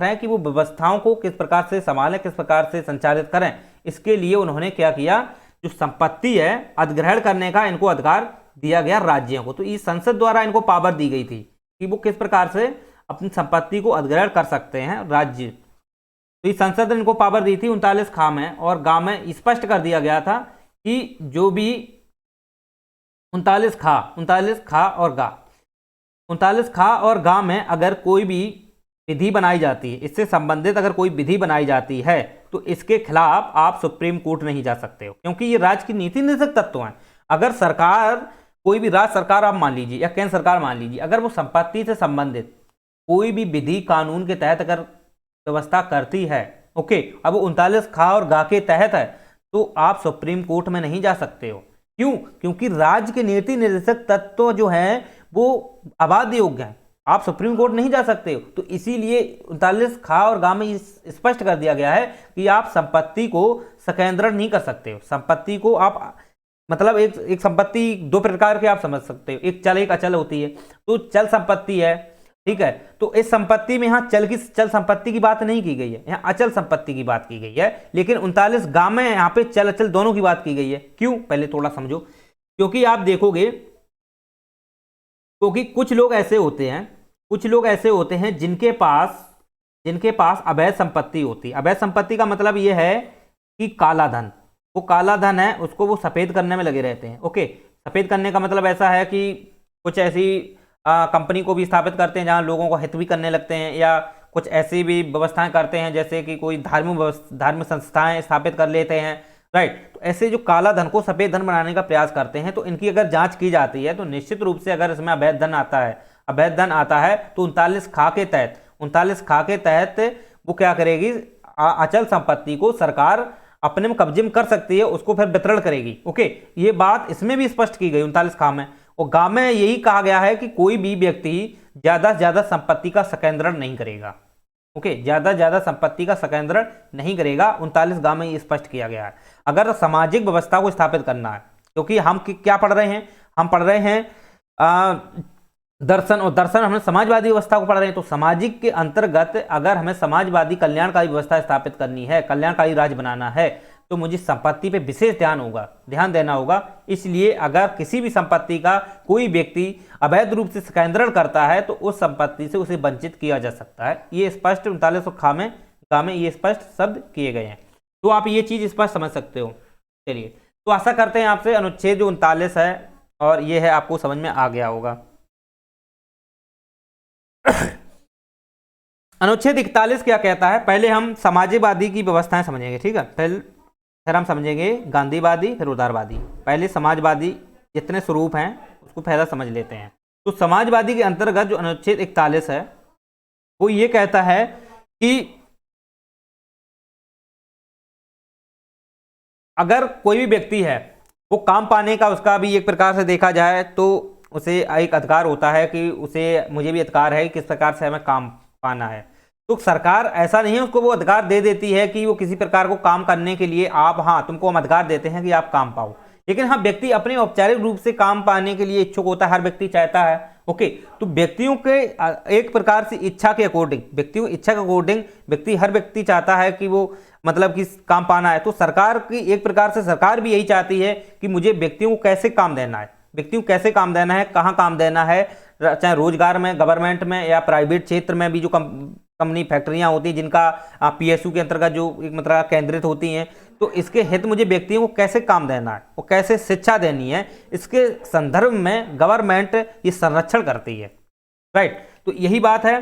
है, कि वो व्यवस्थाओं को किस प्रकार से संभालें, किस प्रकार से संचालित करें। इसके लिए उन्होंने क्या किया, जो संपत्ति है अधिग्रहण करने का इनको अधिकार दिया गया राज्यों को। तो इस संसद द्वारा इनको पावर दी गई थी कि वो किस प्रकार से अपनी संपत्ति को अधिग्रहण कर सकते हैं राज्य। तो इस संसद ने इनको पावर दी थी 39 खा में, और गा में स्पष्ट कर दिया गया था कि जो भी 39 खा और गा में अगर कोई भी विधि बनाई जाती है, इससे संबंधित अगर कोई विधि बनाई जाती है तो इसके खिलाफ आप सुप्रीम कोर्ट नहीं जा सकते हो, क्योंकि ये राज्य की नीति निर्देशक तत्व हैं। अगर सरकार, कोई भी राज्य सरकार आप मान लीजिए या केंद्र सरकार मान लीजिए, अगर वो संपत्ति से संबंधित कोई भी विधि कानून के तहत अगर व्यवस्था करती है, ओके, अब वो 39 खा और गा के तहत है, तो आप सुप्रीम कोर्ट में नहीं जा सकते हो। क्यों? क्योंकि राज्य के नीति निर्देशक तत्व जो है वो अबाध्य योग्य हैं, आप सुप्रीम कोर्ट नहीं जा सकते हो। तो इसीलिए 39 खा और गा में स्पष्ट कर दिया गया है कि आप संपत्ति को संकेंद्रण नहीं कर सकते हो, संपत्ति को आप मतलब एक संपत्ति दो प्रकार के आप समझ सकते हो, एक चल एक अचल होती है। तो चल संपत्ति है, ठीक है, तो इस संपत्ति में यहाँ चल संपत्ति की बात नहीं की गई है, यहाँ अचल संपत्ति की बात की गई है। लेकिन 39 गा में यहाँ पे चल अचल दोनों की बात की गई है। क्यों, पहले थोड़ा समझो। क्योंकि आप देखोगे, क्योंकि कुछ लोग ऐसे होते हैं जिनके पास अवैध संपत्ति होती है। अवैध संपत्ति का मतलब यह है कि काला धन, वो काला धन है, उसको वो सफेद करने में लगे रहते हैं। ओके, सफेद करने का मतलब ऐसा है कि कुछ ऐसी कंपनी को भी स्थापित करते हैं जहां लोगों को हित भी करने लगते हैं, या कुछ ऐसी भी व्यवस्थाएं करते हैं जैसे कि कोई धार्मिक संस्थाएं स्थापित कर लेते हैं, राइट। तो ऐसे जो काला धन को सफेद धन बनाने का प्रयास करते हैं, तो इनकी अगर जांच की जाती है तो निश्चित रूप से अगर इसमें अवैध धन आता है तो 39 खा के तहत वो क्या करेगी, अचल संपत्ति को सरकार अपने में कब्जे में कर सकती है, उसको फिर वितरण करेगी। ओके, ये बात इसमें भी स्पष्ट की गई 39 खा में। और गा में यही कहा गया है कि कोई भी व्यक्ति ज्यादा से ज्यादा संपत्ति का संकेंद्रण नहीं करेगा। ओके, ज्यादा से ज्यादा संपत्ति का संकेंद्रण नहीं करेगा, 39 गा में ये स्पष्ट किया गया है। अगर सामाजिक व्यवस्था को स्थापित करना है, क्योंकि हम क्या पढ़ रहे हैं, हम पढ़ रहे हैं दर्शन, और दर्शन हमें समाजवादी व्यवस्था को पढ़ रहे हैं। तो सामाजिक के अंतर्गत अगर हमें समाजवादी कल्याणकारी व्यवस्था स्थापित करनी है, कल्याणकारी राज्य बनाना है, तो मुझे संपत्ति पे विशेष ध्यान देना होगा। इसलिए अगर किसी भी संपत्ति का कोई व्यक्ति अवैध रूप से संकेंद्रण करता है तो उस संपत्ति से उसे वंचित किया जा सकता है। ये स्पष्ट 39 गा में ये स्पष्ट शब्द किए गए हैं, तो आप ये चीज स्पष्ट समझ सकते हो। चलिए, तो आशा करते हैं आपसे अनुच्छेद जो 39 है और ये है आपको समझ में आ गया होगा। अनुच्छेद 41 क्या कहता है, पहले हम समाजवादी की व्यवस्थाएं समझेंगे, ठीक है। फिर हम समझेंगे गांधीवादी, फिर उदारवादी। पहले समाजवादी जितने स्वरूप हैं उसको पहला समझ लेते हैं। तो समाजवादी के अंतर्गत जो अनुच्छेद 41 है वो ये कहता है कि अगर कोई भी व्यक्ति है वो काम पाने का, उसका भी एक प्रकार से देखा जाए तो उसे एक अधिकार होता है कि मुझे भी अधिकार है किस प्रकार से हमें काम पाना है। तो सरकार ऐसा नहीं है उसको वो अधिकार दे देती है कि वो किसी प्रकार को काम करने के लिए तुमको हम अधिकार देते हैं कि आप काम पाओ। लेकिन हाँ, व्यक्ति अपने औपचारिक रूप से काम पाने के लिए इच्छुक होता है, हर व्यक्ति चाहता है। ओके, तो व्यक्तियों के एक प्रकार से इच्छा के अकॉर्डिंग, व्यक्तियों की इच्छा के अकॉर्डिंग हर व्यक्ति चाहता है कि वो मतलब कि काम पाना है। तो सरकार की एक प्रकार से सरकार भी यही चाहती है कि मुझे व्यक्तियों को कैसे काम देना है, कहाँ काम देना है, चाहे रोजगार में, गवर्नमेंट में या प्राइवेट क्षेत्र में भी जो कंपनी फैक्ट्रियां होती हैं जिनका पीएसयू के अंतर्गत जो एक मतलब केंद्रित होती हैं, तो इसके हित मुझे व्यक्तियों को कैसे काम देना है और कैसे शिक्षा देनी है, इसके संदर्भ में गवर्नमेंट ये संरक्षण करती है, राइट। तो यही बात है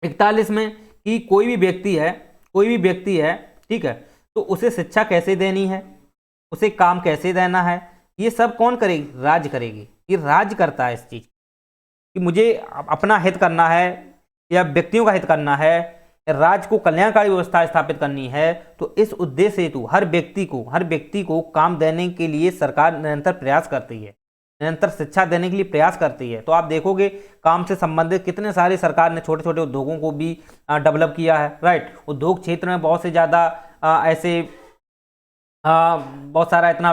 41 में कि कोई भी व्यक्ति है, ठीक है, तो उसे शिक्षा कैसे देनी है, उसे काम कैसे देना है, ये सब कौन करेगी, राज्य करेगी। ये राज्य करता है इस चीज कि मुझे अपना हित करना है या व्यक्तियों का हित करना है, राज्य को कल्याणकारी व्यवस्था स्थापित करनी है। तो इस उद्देश्य हेतु हर व्यक्ति को काम देने के लिए सरकार निरंतर प्रयास करती है, निरंतर शिक्षा देने के लिए प्रयास करती है। तो आप देखोगे काम से संबंधित कितने सारे सरकार ने छोटे छोटे उद्योगों को भी डेवलप किया है, राइट। उद्योग क्षेत्र में बहुत से ज़्यादा ऐसे बहुत सारा इतना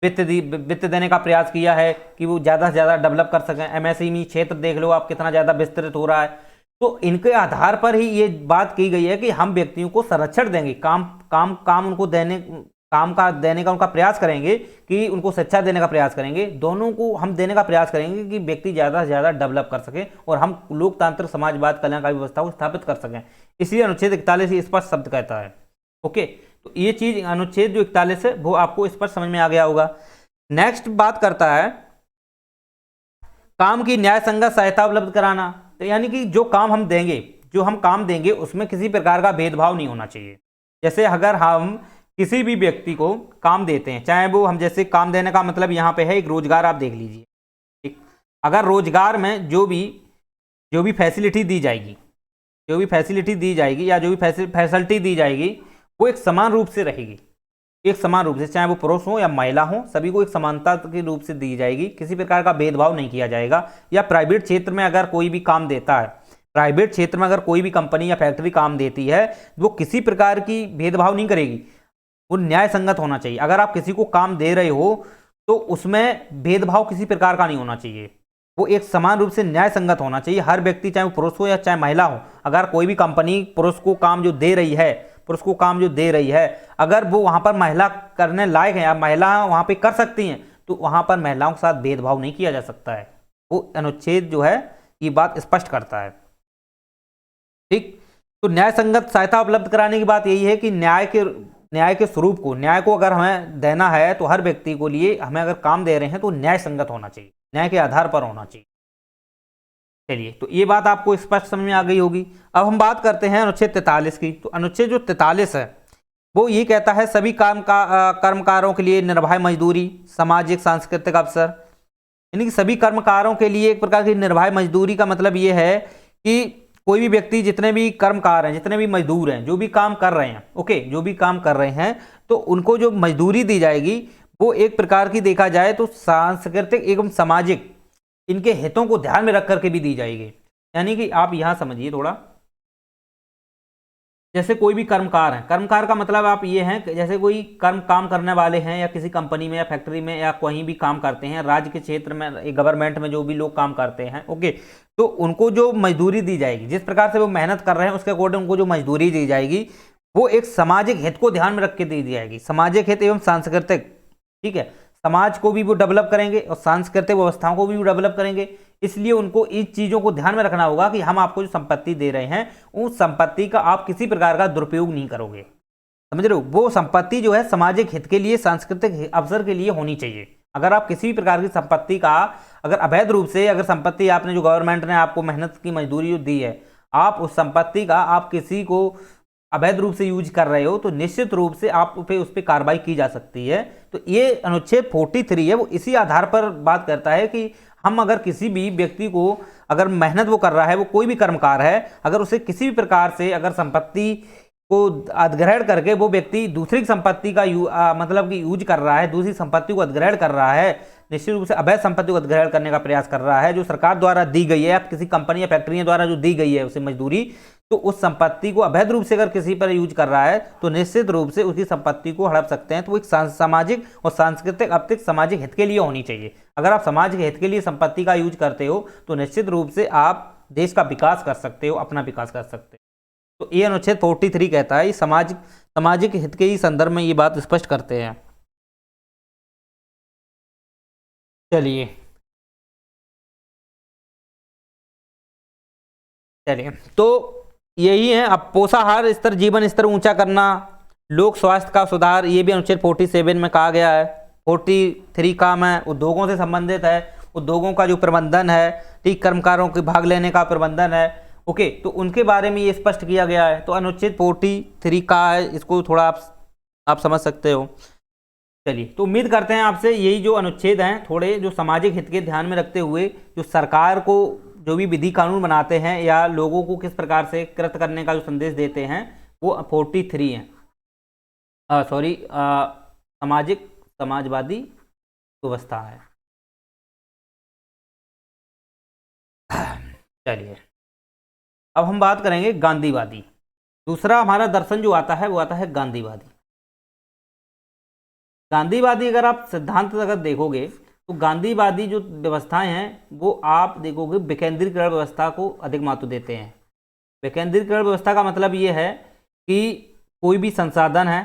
वित्त देने का प्रयास किया है कि वो ज़्यादा से ज़्यादा डेवलप कर सकें। एमएसएमई क्षेत्र देख लो आप कितना ज़्यादा विस्तृत हो रहा है। तो इनके आधार पर ही ये बात की गई है कि हम व्यक्तियों को संरक्षण देंगे, काम उनको देने का उनका प्रयास करेंगे, कि उनको शिक्षा देने का प्रयास करेंगे, दोनों को हम देने का प्रयास करेंगे कि व्यक्ति ज़्यादा से ज़्यादा डेवलप कर सके और हम लोकतांत्रिक समाजवाद कल्याणकारी व्यवस्था को स्थापित कर सकें। इसलिए अनुच्छेद 41 स्पष्ट शब्द कहता है। ओके, तो ये चीज अनुच्छेद जो 41 है वो आपको स्पष्ट समझ में आ गया होगा। नेक्स्ट बात करता है काम की न्याय संगत सहायता उपलब्ध कराना। तो यानी कि जो हम काम देंगे उसमें किसी प्रकार का भेदभाव नहीं होना चाहिए। जैसे अगर हम किसी भी व्यक्ति को काम देते हैं, चाहे वो हम जैसे काम देने का मतलब यहाँ पे है एक रोजगार, आप देख लीजिए, ठीक। अगर रोजगार में जो भी फैसिलिटी दी जाएगी या जो भी फैसिलिटी दी जाएगी वो एक समान रूप से रहेगी, चाहे वो पुरुष हो या महिला हो, सभी को एक समानता के रूप से दी जाएगी, किसी प्रकार का भेदभाव नहीं किया जाएगा। या प्राइवेट क्षेत्र में अगर कोई भी काम देता है, प्राइवेट क्षेत्र में अगर कोई भी कंपनी या फैक्ट्री काम देती है, वो किसी प्रकार की भेदभाव नहीं करेगी। वो न्याय संगत होना चाहिए। अगर आप किसी को काम दे रहे हो तो उसमें भेदभाव किसी प्रकार का नहीं होना चाहिए, वो एक समान रूप से न्याय संगत होना चाहिए। हर व्यक्ति, चाहे वो पुरुष हो या चाहे महिला हो, अगर कोई भी कंपनी पुरुष को काम जो दे रही है, पुरुष को काम जो दे रही है, अगर वो वहां पर महिला करने लायक है या महिला वहां पे कर सकती हैं, तो वहां पर महिलाओं के साथ भेदभाव नहीं किया जा सकता है। वो अनुच्छेद जो है ये बात स्पष्ट करता है। ठीक, तो न्याय संगत सहायता उपलब्ध कराने की बात यही है कि न्याय के स्वरूप को, न्याय को अगर हमें देना है तो हर व्यक्ति को लिए हमें अगर काम दे रहे हैं तो न्याय संगत होना चाहिए, न्याय के आधार पर होना चाहिए। चलिए, तो ये बात आपको स्पष्ट समझ में आ गई होगी। अब हम बात करते हैं अनुच्छेद 43 की। तो अनुच्छेद जो 43 है वो ये कहता है सभी कर्मकारों के लिए निर्बाध मजदूरी, सामाजिक सांस्कृतिक अवसर, यानी कि सभी कर्मकारों के लिए एक प्रकार की निर्बाध मजदूरी का मतलब ये है कि कोई भी व्यक्ति, जितने भी कर्मकार हैं, जितने भी मजदूर हैं, जो भी काम कर रहे हैं, ओके, जो भी काम कर रहे हैं, तो उनको जो मजदूरी दी जाएगी वो एक प्रकार की देखा जाए तो सांस्कृतिक एवं सामाजिक इनके हितों को ध्यान में रख करके भी दी जाएगी। यानी कि आप यहां समझिए थोड़ा, जैसे कोई भी कर्मकार है, कर्मकार का मतलब आप ये हैं जैसे कोई काम करने वाले हैं या किसी कंपनी में या फैक्ट्री में या कहीं भी काम करते हैं, राज्य के क्षेत्र में, गवर्नमेंट में जो भी लोग काम करते हैं, ओके, तो उनको जो मजदूरी दी जाएगी, जिस प्रकार से वो मेहनत कर रहे हैं उसके अकॉर्डिंग उनको जो मजदूरी दी जाएगी वो एक सामाजिक हित को ध्यान में रख के दी जाएगी, सामाजिक हित एवं सांस्कृतिक। ठीक है, समाज को भी वो डेवलप करेंगे और सांस्कृतिक व्यवस्थाओं को भी वो डेवलप करेंगे। इसलिए उनको इन चीजों को ध्यान में रखना होगा कि हम आपको जो संपत्ति दे रहे हैं उस संपत्ति का आप किसी प्रकार का दुरुपयोग नहीं करोगे, समझ रहे हो। वो संपत्ति जो है सामाजिक हित के लिए, सांस्कृतिक अवसर के लिए होनी चाहिए। अगर आप किसी भी प्रकार की संपत्ति का अगर अवैध रूप से, अगर संपत्ति आपने जो गवर्नमेंट ने आपको मेहनत की मजदूरी दी है, आप उस संपत्ति का आप किसी को अवैध रूप से यूज कर रहे हो तो निश्चित रूप से आप पे उस पर कार्रवाई की जा सकती है। तो ये अनुच्छेद 43 है वो इसी आधार पर बात करता है कि हम अगर किसी भी व्यक्ति को, अगर मेहनत वो कर रहा है, वो कोई भी कर्मकार है, अगर उसे किसी भी प्रकार से अगर संपत्ति को अधिग्रहण करके वो व्यक्ति दूसरी संपत्ति का मतलब कि यूज कर रहा है, दूसरी संपत्ति को अधिग्रहण कर रहा है, निश्चित रूप से अवैध संपत्ति को अधिग्रहण करने का प्रयास कर रहा है, जो सरकार द्वारा दी गई है या किसी कंपनी या फैक्ट्री द्वारा जो दी गई है उसे मजदूरी, तो उस संपत्ति को अवैध रूप से अगर किसी पर यूज कर रहा है तो निश्चित रूप से उसकी संपत्ति को हड़प सकते हैं। तो वो एक सामाजिक और सांस्कृतिक आर्थिक सामाजिक हित के लिए होनी चाहिए। अगर आप समाज के हित के लिए संपत्ति का यूज करते हो तो निश्चित रूप से आप देश का विकास कर सकते हो, अपना विकास कर सकते हो। तो ये अनुच्छेद 43 कहता है, सामाजिक हित के ही संदर्भ में ये बात स्पष्ट करते हैं। चलिए तो यही है। अब पोषाहार स्तर, जीवन स्तर ऊंचा करना, लोक स्वास्थ्य का सुधार, ये भी अनुच्छेद 47 में कहा गया है। 43 काम है उद्योगों से संबंधित है, उद्योगों का जो प्रबंधन है, ठीक, कर्मकारों के भाग लेने का प्रबंधन है, ओके, तो उनके बारे में ये स्पष्ट किया गया है। तो अनुच्छेद 43 का है, इसको थोड़ा आप समझ सकते हो। चलिए, तो उम्मीद करते हैं आपसे यही जो अनुच्छेद हैं थोड़े जो सामाजिक हित के ध्यान में रखते हुए जो सरकार को जो भी विधि कानून बनाते हैं या लोगों को किस प्रकार से कृत करने का जो संदेश देते हैं वो 43 है, सॉरी, समाजवादी व्यवस्था है। चलिए, अब हम बात करेंगे गांधीवादी। दूसरा हमारा दर्शन जो आता है वो आता है गांधीवादी। गांधीवादी अगर आप सिद्धांत अगर देखोगे तो गांधीवादी जो व्यवस्थाएं हैं वो आप देखोगे विकेंद्रीकरण व्यवस्था को अधिक महत्व देते हैं। विकेंद्रीकरण व्यवस्था का मतलब ये है कि कोई भी संसाधन है,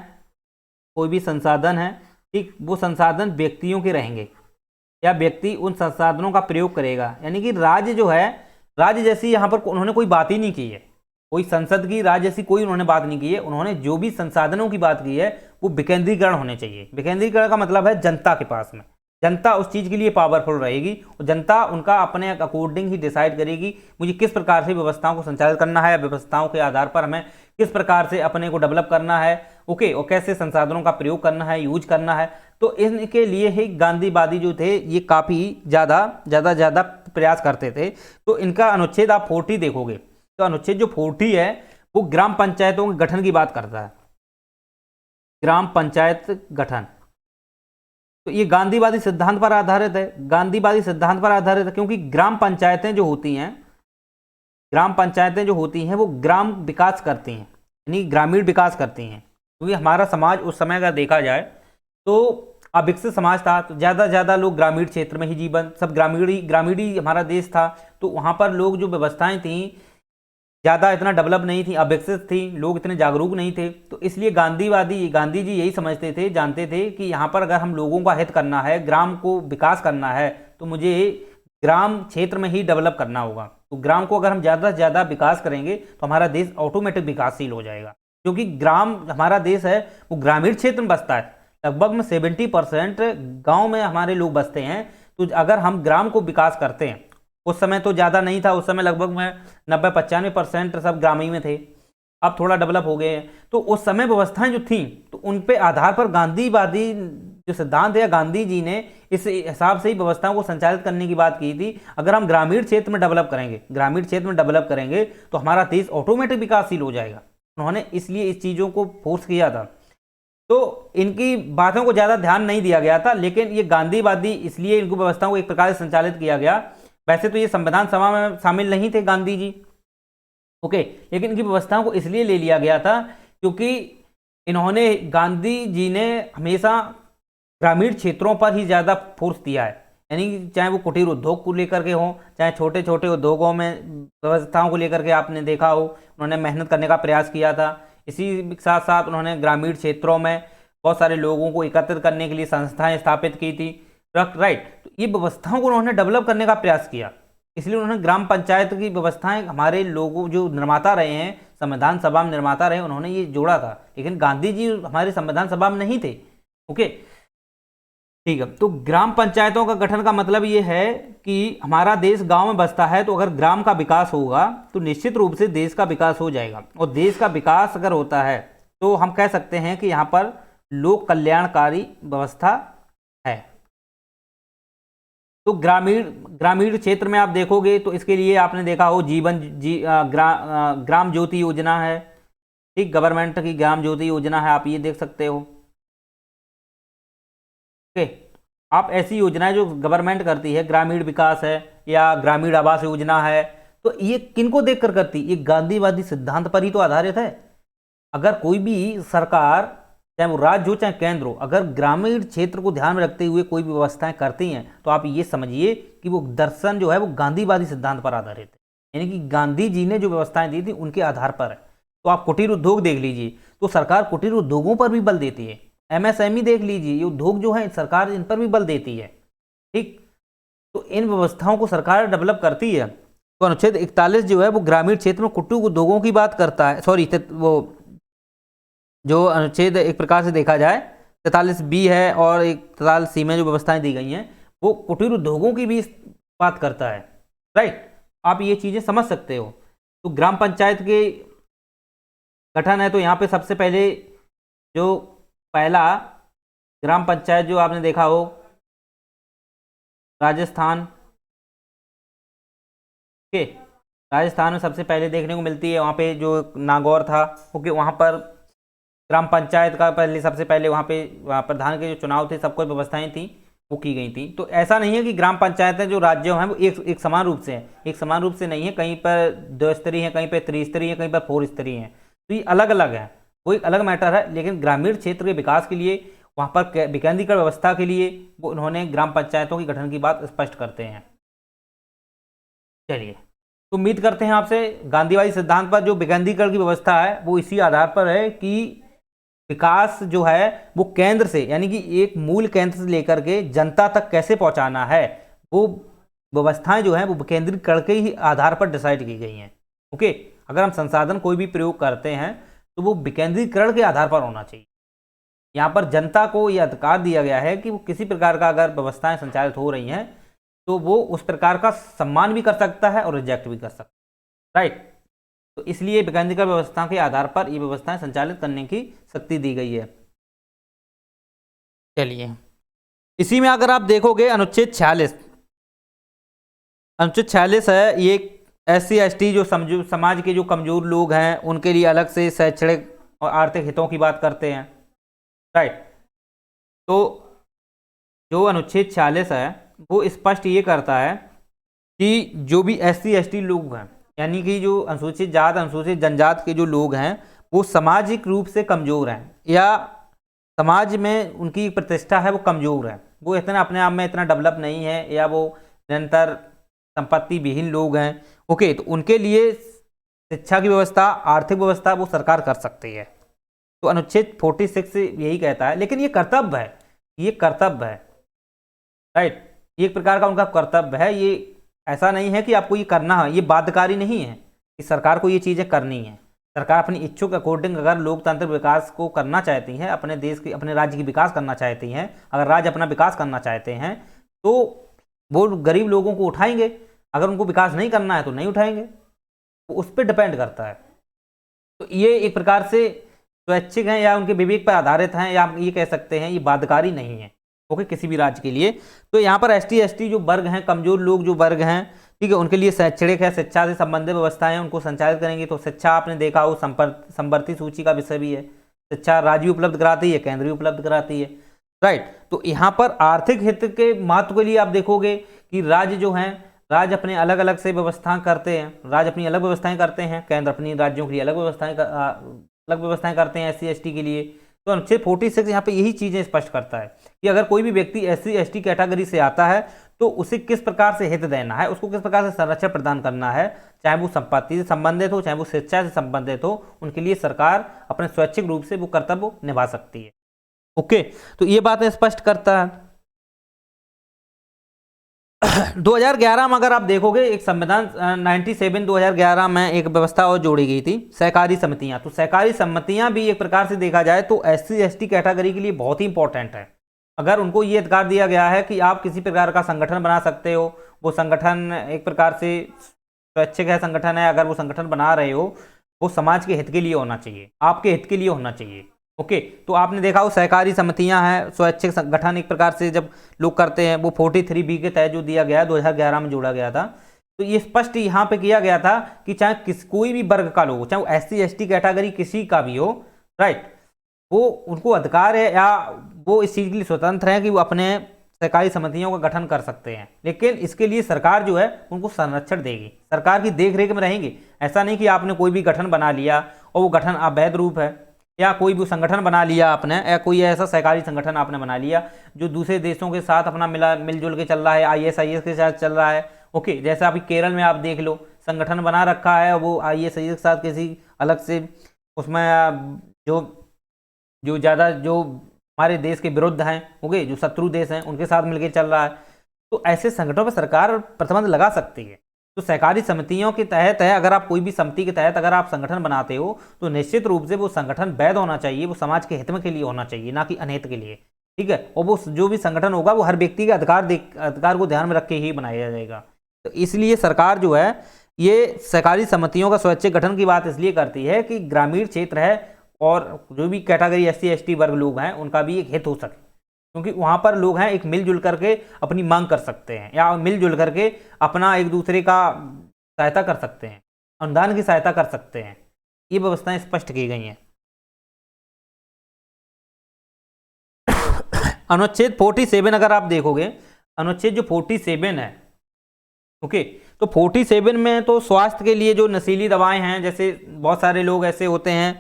ठीक, वो संसाधन व्यक्तियों के रहेंगे या व्यक्ति उन संसाधनों का प्रयोग करेगा। यानी कि राज्य जो है, राज्य जैसी यहाँ पर उन्होंने कोई बात ही नहीं की है, कोई संसद की राज्य जैसी कोई उन्होंने बात नहीं की है। उन्होंने जो भी संसाधनों की बात की है वो विकेंद्रीकरण होने चाहिए। विकेंद्रीकरण का मतलब है जनता के पास में, जनता उस चीज़ के लिए पावरफुल रहेगी और जनता उनका अपने अकॉर्डिंग ही डिसाइड करेगी मुझे किस प्रकार से व्यवस्थाओं को संचालित करना है, व्यवस्थाओं के आधार पर हमें किस प्रकार से अपने को डेवलप करना है, ओके, और कैसे संसाधनों का प्रयोग करना है, यूज करना है। तो इनके लिए ही गांधीवादी जो थे ये काफ़ी ज़्यादा प्रयास करते थे। तो इनका अनुच्छेद आप 40 देखोगे तो अनुच्छेद जो 40 है वो ग्राम पंचायतों के गठन की बात करता है, ग्राम पंचायत गठन। तो ये गांधीवादी सिद्धांत पर आधारित है, गांधीवादी सिद्धांत पर आधारित है, क्योंकि ग्राम पंचायतें जो होती हैं वो ग्राम विकास करती हैं, यानी ग्रामीण विकास करती हैं। क्योंकि हमारा समाज उस समय अगर देखा जाए तो अविकसित समाज था, तो ज़्यादा से ज़्यादा लोग ग्रामीण क्षेत्र में ही जीवन, सब ग्रामीण ही हमारा देश था। तो वहाँ पर लोग जो व्यवस्थाएं थी ज़्यादा इतना डेवलप नहीं थी, अविकसित थी, लोग इतने जागरूक नहीं थे। तो इसलिए गांधी जी यही समझते थे, जानते थे कि यहाँ पर अगर हम लोगों का हित करना है, ग्राम को विकास करना है, तो मुझे ग्राम क्षेत्र में ही डेवलप करना होगा। तो ग्राम को अगर हम ज़्यादा से ज़्यादा विकास करेंगे तो हमारा देश ऑटोमेटिक विकासशील हो जाएगा, क्योंकि ग्राम हमारा देश है वो ग्रामीण क्षेत्र में बसता है। लगभग में 70% गाँव में हमारे लोग बसते हैं। तो अगर हम ग्राम को विकास करते हैं, उस समय तो ज़्यादा नहीं था, उस समय लगभग में 90-95% सब ग्रामीण में थे, अब थोड़ा डेवलप हो गए हैं। तो उस समय व्यवस्थाएं जो थी तो उन पे आधार पर गांधीवादी जो सिद्धांत है, गांधी जी ने इस हिसाब से ही व्यवस्थाओं को संचालित करने की बात की थी। अगर हम ग्रामीण क्षेत्र में डेवलप करेंगे तो हमारा देश ऑटोमेटिक विकासशील हो जाएगा। उन्होंने इसलिए इस चीज़ों को फोर्स किया था। तो इनकी बातों को ज़्यादा ध्यान नहीं दिया गया था, लेकिन ये गांधीवादी इसलिए इनको व्यवस्थाओं को एक प्रकार से संचालित किया गया। वैसे तो ये संविधान सभा में शामिल नहीं थे गांधी जी, ओके, लेकिन इनकी व्यवस्थाओं को इसलिए ले लिया गया था क्योंकि गांधी जी ने हमेशा ग्रामीण क्षेत्रों पर ही ज़्यादा फोर्स दिया है। यानी चाहे वो कुटीर उद्योग को लेकर के हो, चाहे छोटे छोटे उद्योगों में व्यवस्थाओं को लेकर के आपने देखा हो, उन्होंने मेहनत करने का प्रयास किया था। इसी के साथ साथ उन्होंने ग्रामीण क्षेत्रों में बहुत सारे लोगों को एकत्रित करने के लिए संस्थाएं स्थापित की थी, राइट। तो ये व्यवस्थाओं को उन्होंने डेवलप करने का प्रयास किया, इसलिए उन्होंने ग्राम पंचायत की व्यवस्थाएं हमारे लोगों जो निर्माता रहे हैं, संविधान सभा में निर्माता रहे, उन्होंने ये जोड़ा था। लेकिन गांधी जी हमारे संविधान सभा में नहीं थे, ओके, ठीक है। तो ग्राम पंचायतों का गठन का मतलब ये है कि हमारा देश गांव में बसता है, तो अगर ग्राम का विकास होगा तो निश्चित रूप से देश का विकास हो जाएगा। और देश का विकास अगर होता है तो हम कह सकते हैं कि यहाँ पर लोक कल्याणकारी व्यवस्था है। तो ग्रामीण क्षेत्र में आप देखोगे तो इसके लिए आपने देखा हो ग्राम ज्योति योजना है, ठीक, गवर्नमेंट की ग्राम ज्योति योजना है, आप ये देख सकते हो, ओके। आप ऐसी योजनाएं जो गवर्नमेंट करती है, ग्रामीण विकास है या ग्रामीण आवास योजना है, तो ये किनको देखकर करती, ये गांधीवादी सिद्धांत पर ही तो आधारित है। अगर कोई भी सरकार, चाहे वो राज्य हो चाहे केंद्र हो, अगर ग्रामीण क्षेत्र को ध्यान में रखते हुए कोई भी व्यवस्थाएं करती हैं तो आप ये समझिए कि वो दर्शन जो है वो गांधीवादी सिद्धांत पर आधारित है, यानी कि गांधी जी ने जो व्यवस्थाएं दी थी उनके आधार पर है। तो आप कुटीर उद्योग देख लीजिए, तो सरकार कुटीर उद्योगों पर भी बल देती है। MSME देख लीजिए, ये उद्योग जो है सरकार इन पर भी बल देती है, ठीक। तो इन व्यवस्थाओं को सरकार डेवलप करती है। तो अनुच्छेद 41 जो है वो ग्रामीण क्षेत्र में कुटीर उद्योगों की बात करता है, सॉरी, वो जो अनुच्छेद एक प्रकार से देखा जाए 43B है और 43C में जो व्यवस्थाएं दी गई हैं वो कुटीर उद्योगों की भी बात करता है, राइट। आप ये चीज़ें समझ सकते हो। तो ग्राम पंचायत के गठन है, तो यहाँ पे सबसे पहले जो पहला ग्राम पंचायत जो आपने देखा हो राजस्थान, ओके, राजस्थान में सबसे पहले देखने को मिलती है। वहाँ पे जो नागौर था, ओके, वहाँ पर ग्राम पंचायत का सबसे पहले वहाँ प्रधान के जो चुनाव थे, सबको व्यवस्थाएं थी वो की गई थी। तो ऐसा नहीं है कि ग्राम पंचायतें जो राज्यों हैं वो एक समान रूप से हैं, एक समान रूप से नहीं है, कहीं पर 2 स्तरीय है, कहीं पर 3 स्तरीय है, कहीं पर 4 स्तरीय है। तो ये अलग अलग है, वो एक अलग मैटर है। लेकिन ग्रामीण क्षेत्र के विकास के लिए, वहाँ पर विकेंद्रीकरण व्यवस्था के लिए वो उन्होंने ग्राम पंचायतों के गठन की बात स्पष्ट करते हैं। चलिए, तो उम्मीद करते हैं आपसे गांधीवादी सिद्धांत पर जो विकेंद्रीकरण की व्यवस्था है वो इसी आधार पर है कि विकास जो है वो केंद्र से, यानी कि एक मूल केंद्र से लेकर के जनता तक कैसे पहुंचाना है, वो व्यवस्थाएं जो हैं वो विकेंद्रीकरण के ही आधार पर डिसाइड की गई हैं, ओके। अगर हम संसाधन कोई भी प्रयोग करते हैं तो वो विकेंद्रीकरण के आधार पर होना चाहिए। यहाँ पर जनता को यह अधिकार दिया गया है कि वो किसी प्रकार का अगर व्यवस्थाएं संचालित हो रही हैं तो वो उस प्रकार का सम्मान भी कर सकता है और रिजेक्ट भी कर सकता है, राइट। तो इसलिए विकेंद्रीकरण व्यवस्था के आधार पर ये व्यवस्थाएं संचालित करने की शक्ति दी गई है। चलिए, इसी में अगर आप देखोगे अनुच्छेद 46 है, ये SC ST जो समाज के जो कमजोर लोग हैं उनके लिए अलग से शैक्षणिक और आर्थिक हितों की बात करते हैं, राइट। तो जो अनुच्छेद 46 है वो स्पष्ट ये करता है कि जो भी SC ST लोग हैं, यानी कि जो अनुसूचित जात अनुसूचित जनजात के जो लोग हैं वो सामाजिक रूप से कमज़ोर हैं या समाज में उनकी प्रतिष्ठा है वो कमज़ोर है, वो इतना अपने आप में इतना डेवलप नहीं है, या वो निरंतर संपत्ति विहीन लोग हैं, ओके, तो उनके लिए शिक्षा की व्यवस्था, आर्थिक व्यवस्था वो सरकार कर सकती है। तो अनुच्छेद 46 यही कहता है, लेकिन ये कर्तव्य है, ये कर्तव्य है, राइट, ये एक प्रकार का उनका कर्तव्य है। ये ऐसा नहीं है कि आपको ये करना है, ये बाध्यकारी नहीं है कि सरकार को ये चीज़ें करनी है। सरकार अपनी इच्छुक अकॉर्डिंग अगर लोकतांत्रिक विकास को करना चाहती हैं, अपने देश की, अपने राज्य की विकास करना चाहती हैं, अगर राज्य अपना विकास करना चाहते हैं तो वो गरीब लोगों को उठाएंगे, अगर उनको विकास नहीं करना है तो नहीं उठाएंगे, वो उस पर डिपेंड करता है। तो ये एक प्रकार से स्वैच्छिक हैं या उनके विवेक पर आधारित हैं, या आप ये कह सकते हैं ये बाध्यकारी नहीं है, ओके, किसी भी राज्य के लिए। तो यहाँ पर ST जो वर्ग हैं, कमजोर लोग जो वर्ग हैं, ठीक है, उनके लिए शैक्षणिक है, शिक्षा से संबंधित व्यवस्थाएं उनको संचालित करेंगी। तो शिक्षा आपने देखा हो संवर्ती सूची का विषय भी है, शिक्षा राज्य उपलब्ध कराती है, केंद्र भी उपलब्ध कराती है, राइट। तो यहाँ पर आर्थिक हित के महत्व के लिए आप देखोगे कि राज्य जो हैं, राज्य अपने अलग अलग से व्यवस्था करते हैं, राज्य अपनी अलग व्यवस्थाएं करते हैं, केंद्र अपनी राज्यों के लिए अलग व्यवस्थाएं करते हैं SC ST के लिए। तो अनुच्छेद 46 यहाँ पे यही चीज़ें स्पष्ट करता है कि अगर कोई भी व्यक्ति SC ST कैटेगरी से आता है तो उसे किस प्रकार से हित देना है, उसको किस प्रकार से संरक्षण प्रदान करना है, चाहे वो संपत्ति से संबंधित हो, चाहे वो शिक्षा से संबंधित हो, उनके लिए सरकार अपने स्वैच्छिक रूप से वो कर्तव्य निभा सकती है, ओके। तो ये बात स्पष्ट करता है। 2011 में अगर आप देखोगे एक संविधान 97 2011 में एक व्यवस्था और जोड़ी गई थी, सहकारी समितियां। तो सहकारी समितियां भी एक प्रकार से देखा जाए तो SC ST कैटेगरी के लिए बहुत ही इंपॉर्टेंट है। अगर उनको ये अधिकार दिया गया है कि आप किसी प्रकार का संगठन बना सकते हो, वो संगठन एक प्रकार से स्वैच्छिक है, संगठन है, अगर वो संगठन बना रहे हो वो समाज के हित के लिए होना चाहिए, आपके हित के लिए होना चाहिए, ओके। तो आपने देखा हो सहकारी समितियां हैं, स्वैच्छिक संगठन एक प्रकार से जब लोग करते हैं, वो 43B के तहत जो दिया गया 2011 में जोड़ा गया था। तो ये स्पष्ट यहाँ पे किया गया था कि चाहे कोई भी वर्ग का लोग, चाहे वो SC ST कैटेगरी किसी का भी हो, राइट, वो उनको अधिकार है या वो इस चीज़ के लिए स्वतंत्र है कि वो अपने सहकारी समितियों का गठन कर सकते हैं, लेकिन इसके लिए सरकार जो है उनको संरक्षण देगी, सरकार की देख रेख में रहेंगे। ऐसा नहीं कि आपने कोई भी गठन बना लिया और वो गठन अवैध रूप है, या कोई भी संगठन बना लिया आपने, या कोई ऐसा सहकारी संगठन आपने बना लिया जो दूसरे देशों के साथ अपना मिलजुल के चल रहा है, IS के साथ चल रहा है, ओके। जैसे अभी केरल में आप देख लो, संगठन बना रखा है, वो IS के साथ किसी अलग से उसमें जो ज़्यादा जो हमारे देश के विरुद्ध हैं, ओके, जो शत्रु देश हैं उनके साथ मिलकर चल रहा है। तो ऐसे संगठनों पर सरकार प्रतिबंध लगा सकती है। तो सहकारी समितियों के तहत है, अगर आप कोई भी समिति के तहत अगर आप संगठन बनाते हो तो निश्चित रूप से वो संगठन वैध होना चाहिए, वो समाज के हित में के लिए होना चाहिए, ना कि अनहित के लिए, ठीक है। और वो जो भी संगठन होगा वो हर व्यक्ति के अधिकार को ध्यान में रख के ही बनाया जाएगा। तो इसलिए सरकार जो है ये सहकारी समितियों का स्वैच्छिक गठन की बात इसलिए करती है कि ग्रामीण क्षेत्र है और जो भी कैटेगरी SC ST वर्ग लोग हैं उनका भी एक हित हो सके, क्योंकि वहाँ पर लोग हैं एक मिलजुल करके अपनी मांग कर सकते हैं, या मिलजुल करके अपना एक दूसरे का सहायता कर सकते हैं, अनुदान की सहायता कर सकते हैं। ये व्यवस्थाएं स्पष्ट की गई हैं। अनुच्छेद 47 अगर आप देखोगे, अनुच्छेद जो 47 है, ओके, तो 47 में तो स्वास्थ्य के लिए जो नशीली दवाएं हैं, जैसे बहुत सारे लोग ऐसे होते हैं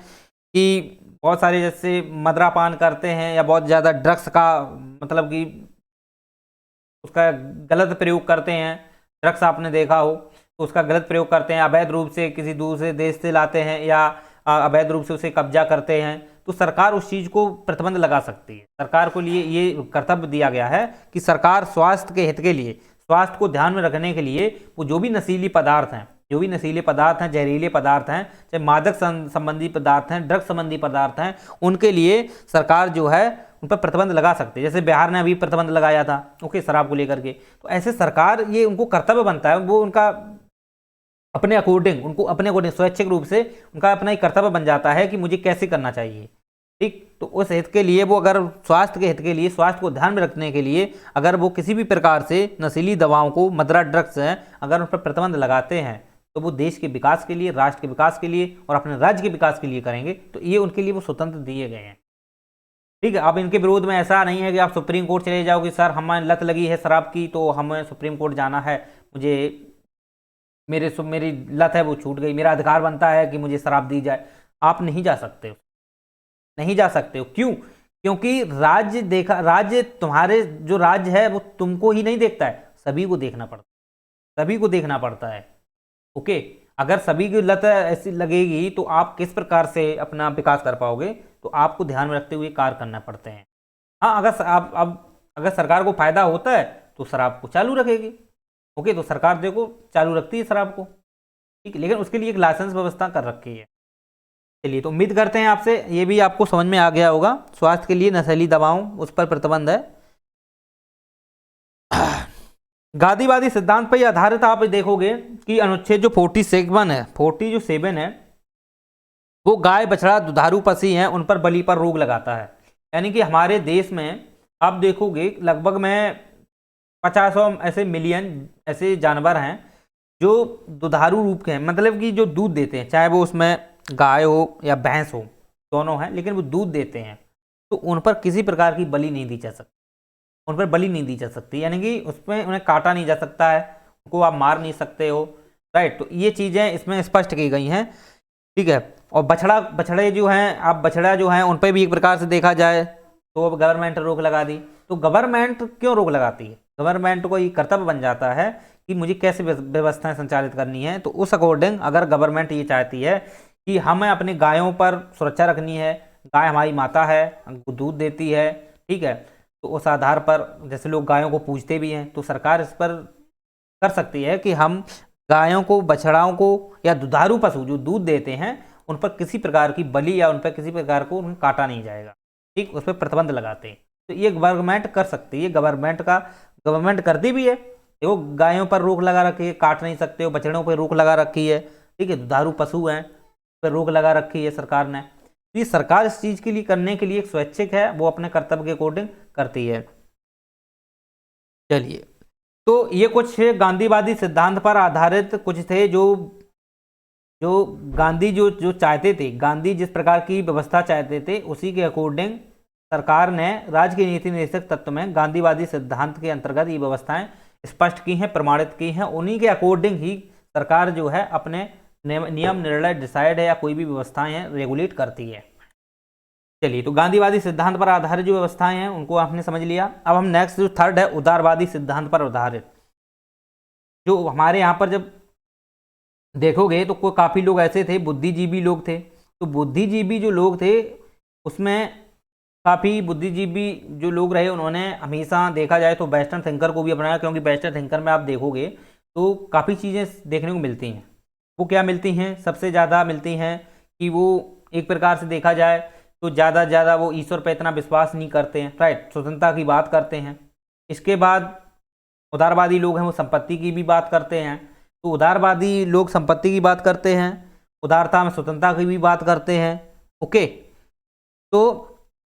कि बहुत सारे जैसे मदिरापान करते हैं या बहुत ज़्यादा ड्रग्स का मतलब कि उसका गलत प्रयोग करते हैं, ड्रग्स आपने देखा हो तो उसका गलत प्रयोग करते हैं, अवैध रूप से किसी दूसरे देश से लाते हैं या अवैध रूप से उसे कब्जा करते हैं, तो सरकार उस चीज़ को प्रतिबंध लगा सकती है। सरकार को लिए ये कर्तव्य दिया गया है कि सरकार स्वास्थ्य के हित के लिए, स्वास्थ्य को ध्यान में रखने के लिए वो जो भी नशीली पदार्थ हैं, जो भी नशीले पदार्थ हैं, जहरीले पदार्थ हैं, चाहे मादक संबंधी पदार्थ हैं, ड्रग्स संबंधी पदार्थ हैं, उनके लिए सरकार जो है उन पर प्रतिबंध लगा सकते हैं। जैसे बिहार ने अभी प्रतिबंध लगाया था, ओके, शराब को लेकर के। तो ऐसे सरकार ये उनको कर्तव्य बनता है, वो उनका अपने अकॉर्डिंग स्वैच्छिक रूप से उनका अपना एक कर्तव्य बन जाता है कि मुझे कैसे करना चाहिए, ठीक। तो उस हित के लिए वो अगर स्वास्थ्य के हित के लिए, स्वास्थ्य को ध्यान में रखने के लिए अगर वो किसी भी प्रकार से नशीली दवाओं को, मदिरा ड्रग्स हैं, अगर उन पर प्रतिबंध लगाते हैं तो वो देश के विकास के लिए, राष्ट्र के विकास के लिए और अपने राज्य के विकास के लिए करेंगे। तो ये उनके लिए वो स्वतंत्र दिए गए हैं, ठीक है। अब इनके विरोध में ऐसा नहीं है कि आप सुप्रीम कोर्ट चले जाओगे, सर हमें लत लगी है शराब की तो हमें सुप्रीम कोर्ट जाना है, मुझे मेरी लत है वो छूट गई, मेरा अधिकार बनता है कि मुझे शराब दी जाए। आप नहीं जा सकते हो, नहीं जा सकते हो। क्यों? क्योंकि राज्य तुम्हारे जो राज्य है वो तुमको ही नहीं देखता है, सभी को देखना पड़ता है, सभी को देखना पड़ता है। ओके, अगर सभी की लत ऐसी लगेगी तो आप किस प्रकार से अपना विकास कर पाओगे? तो आपको ध्यान में रखते हुए कार्य करना पड़ते हैं। हाँ, अगर सरकार को फायदा होता है तो शराब को चालू रखेगी। ओके, तो सरकार देखो चालू रखती है शराब को, ठीक है, लेकिन उसके लिए एक लाइसेंस व्यवस्था कर रखी है। चलिए, तो उम्मीद करते हैं आपसे ये भी आपको समझ में आ गया होगा। स्वास्थ्य के लिए नशीली दवाओं उस पर प्रतिबंध है। गांधीवादी सिद्धांत पर आधारित आप देखोगे कि अनुच्छेद जो 47 है वो गाय बछड़ा दुधारू पशु हैं उन पर बलि पर रोक लगाता है। यानी कि हमारे देश में आप देखोगे लगभग में 50 ऐसे मिलियन ऐसे जानवर हैं जो दुधारू रूप के हैं, मतलब कि जो दूध देते हैं, चाहे वो उसमें गाय हो या भैंस हो, दोनों हैं, लेकिन वो दूध देते हैं। तो उन पर किसी प्रकार की बलि नहीं दी जा सकती, उन पर बलि नहीं दी जा सकती, यानी कि उसमें उन्हें काटा नहीं जा सकता है, उनको आप मार नहीं सकते हो। राइट, तो ये चीज़ें इसमें स्पष्ट की गई हैं, ठीक है। और बछड़े जो हैं, आप बछड़ा जो हैं उन पर भी एक प्रकार से देखा जाए तो अब गवर्नमेंट रोक लगा दी। तो गवर्नमेंट क्यों रोक लगाती है? गवर्नमेंट को ये कर्तव्य बन जाता है कि मुझे कैसे व्यवस्थाएं संचालित करनी है। तो उस अकॉर्डिंग अगर गवर्नमेंट ये चाहती है कि हमें अपनी गायों पर सुरक्षा रखनी है, गाय हमारी माता है, हमको दूध देती है, ठीक है, तो उस आधार पर जैसे लोग गायों को पूजते भी हैं, तो सरकार इस पर कर सकती है कि हम गायों को, बछड़ाओं को या दुधारू पशु जो दूध देते हैं उन पर किसी प्रकार की बलि या उन पर किसी प्रकार को उन्हें काटा नहीं जाएगा, ठीक, उस पर प्रतिबंध लगाते हैं। तो ये गवर्नमेंट कर सकती है, गवर्नमेंट करती भी है। वो गायों पर रोक लगा रखी है, काट नहीं सकते हो, बछड़ों पर रोक लगा रखी है, ठीक है, दुधारू पशु हैं पर रोक लगा रखी है सरकार ने। तो ये सरकार इस चीज़ के लिए करने के लिए एक स्वैच्छिक है, वो अपने कर्तव्य के अकॉर्डिंग करती है। चलिए, तो ये कुछ गांधीवादी सिद्धांत पर आधारित कुछ थे जो जो गांधी जो चाहते थे, गांधी जिस प्रकार की व्यवस्था चाहते थे उसी के अकॉर्डिंग सरकार ने राज्य की नीति निर्देशक तत्व में गांधीवादी सिद्धांत के अंतर्गत ये व्यवस्थाएं स्पष्ट की हैं, प्रमाणित की हैं। उन्हीं के अकॉर्डिंग ही सरकार जो है अपने नियम, निर्णय, डिसाइड है या कोई भी व्यवस्थाएं हैं रेगुलेट करती है। चलिए, तो गांधीवादी सिद्धांत पर आधारित जो व्यवस्थाएं हैं उनको आपने समझ लिया। अब हम नेक्स्ट जो थर्ड है उदारवादी सिद्धांत पर आधारित, जो हमारे यहाँ पर जब देखोगे तो कोई काफ़ी लोग ऐसे थे, बुद्धिजीवी लोग थे। तो बुद्धिजीवी जो लोग थे उसमें काफ़ी बुद्धिजीवी जो लोग रहे उन्होंने हमेशा देखा जाए तो वेस्टर्न थिंकर को भी अपनाया, क्योंकि वेस्टर्न थिंकर में आप देखोगे तो काफ़ी चीज़ें देखने को मिलती हैं। वो क्या मिलती हैं? सबसे ज़्यादा मिलती हैं कि वो एक प्रकार से देखा जाए तो ज़्यादा से ज़्यादा वो ईश्वर पर इतना विश्वास नहीं करते हैं, राइट, स्वतंत्रता की बात करते हैं। इसके बाद उदारवादी लोग हैं वो संपत्ति की भी बात करते हैं। तो उदारवादी लोग संपत्ति की बात करते हैं, उदारता में स्वतंत्रता की भी बात करते हैं। ओके, तो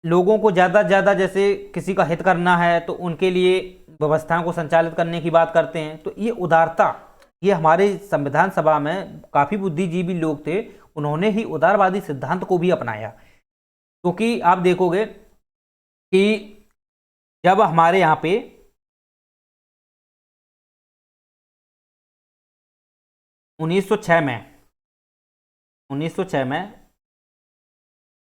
लोगों को ज़्यादा से ज़्यादा जैसे किसी का हित करना है तो उनके लिए व्यवस्थाओं को संचालित करने की बात करते हैं। तो ये उदारता, ये हमारे संविधान सभा में काफ़ी बुद्धिजीवी लोग थे, उन्होंने ही उदारवादी सिद्धांत को भी अपनाया। क्योंकि आप देखोगे कि जब हमारे यहाँ पे 1906 में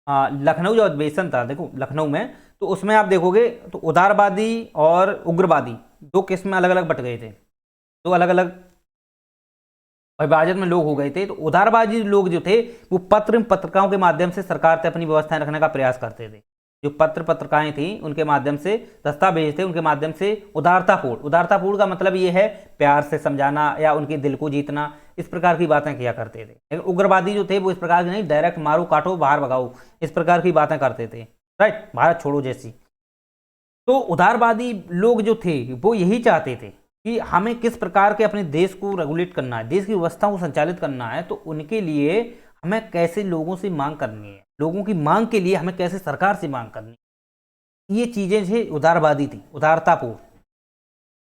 लखनऊ जो अधिवेशन था, देखो लखनऊ में, तो उसमें आप देखोगे तो उदारवादी और उग्रवादी दो किस्म अलग अलग बट गए थे, दो अलग अलग विभाजन में लोग हो गए थे। तो उदारवादी लोग जो थे वो पत्रिकाओं के माध्यम से सरकार से अपनी व्यवस्थाएं रखने का प्रयास करते थे। जो पत्रिकाएं थी उनके माध्यम से, दस्तावेज थे उनके माध्यम से उदारतापूर्ण का मतलब ये है प्यार से समझाना या उनके दिल को जीतना, इस प्रकार की बातें किया करते थे। लेकिन उग्रवादी जो थे वो इस प्रकार की नहीं, डायरेक्ट मारो काटो बाहर भगाओ, इस प्रकार की बातें करते थे, राइट, भारत छोड़ो जैसी। तो उदारवादी लोग जो थे वो यही चाहते थे कि हमें किस प्रकार के अपने देश को रेगुलेट करना है, देश की व्यवस्थाओं को संचालित करना है। तो उनके लिए हमें कैसे लोगों से मांग करनी है, लोगों की मांग के लिए हमें कैसे सरकार से मांग करनी है, ये चीजें जो उदारवादी थी, उदारतापूर्ण,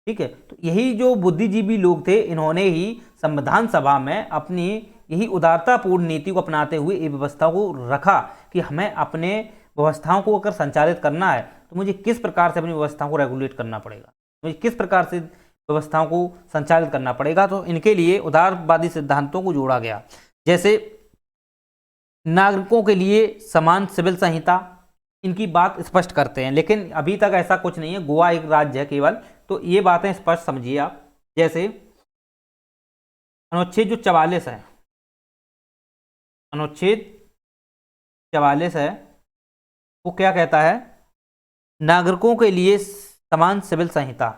ठीक है। तो यही जो बुद्धिजीवी लोग थे इन्होंने ही संविधान सभा में अपनी यही उदारतापूर्ण नीति को अपनाते हुए ये व्यवस्था को रखा कि हमें अपने व्यवस्थाओं को अगर संचालित करना है तो मुझे किस प्रकार से अपनी व्यवस्थाओं को रेगुलेट करना पड़ेगा, मुझे किस प्रकार से व्यवस्थाओं को संचालित करना पड़ेगा। तो इनके लिए उदारवादी सिद्धांतों को जोड़ा गया। जैसे नागरिकों के लिए समान सिविल संहिता, इनकी बात स्पष्ट करते हैं। लेकिन अभी तक ऐसा कुछ नहीं है, गोवा एक राज्य है केवल, तो ये बातें स्पष्ट समझिए आप। जैसे अनुच्छेद जो 44 है, अनुच्छेद 44 है, वो क्या कहता है? नागरिकों के लिए समान सिविल संहिता।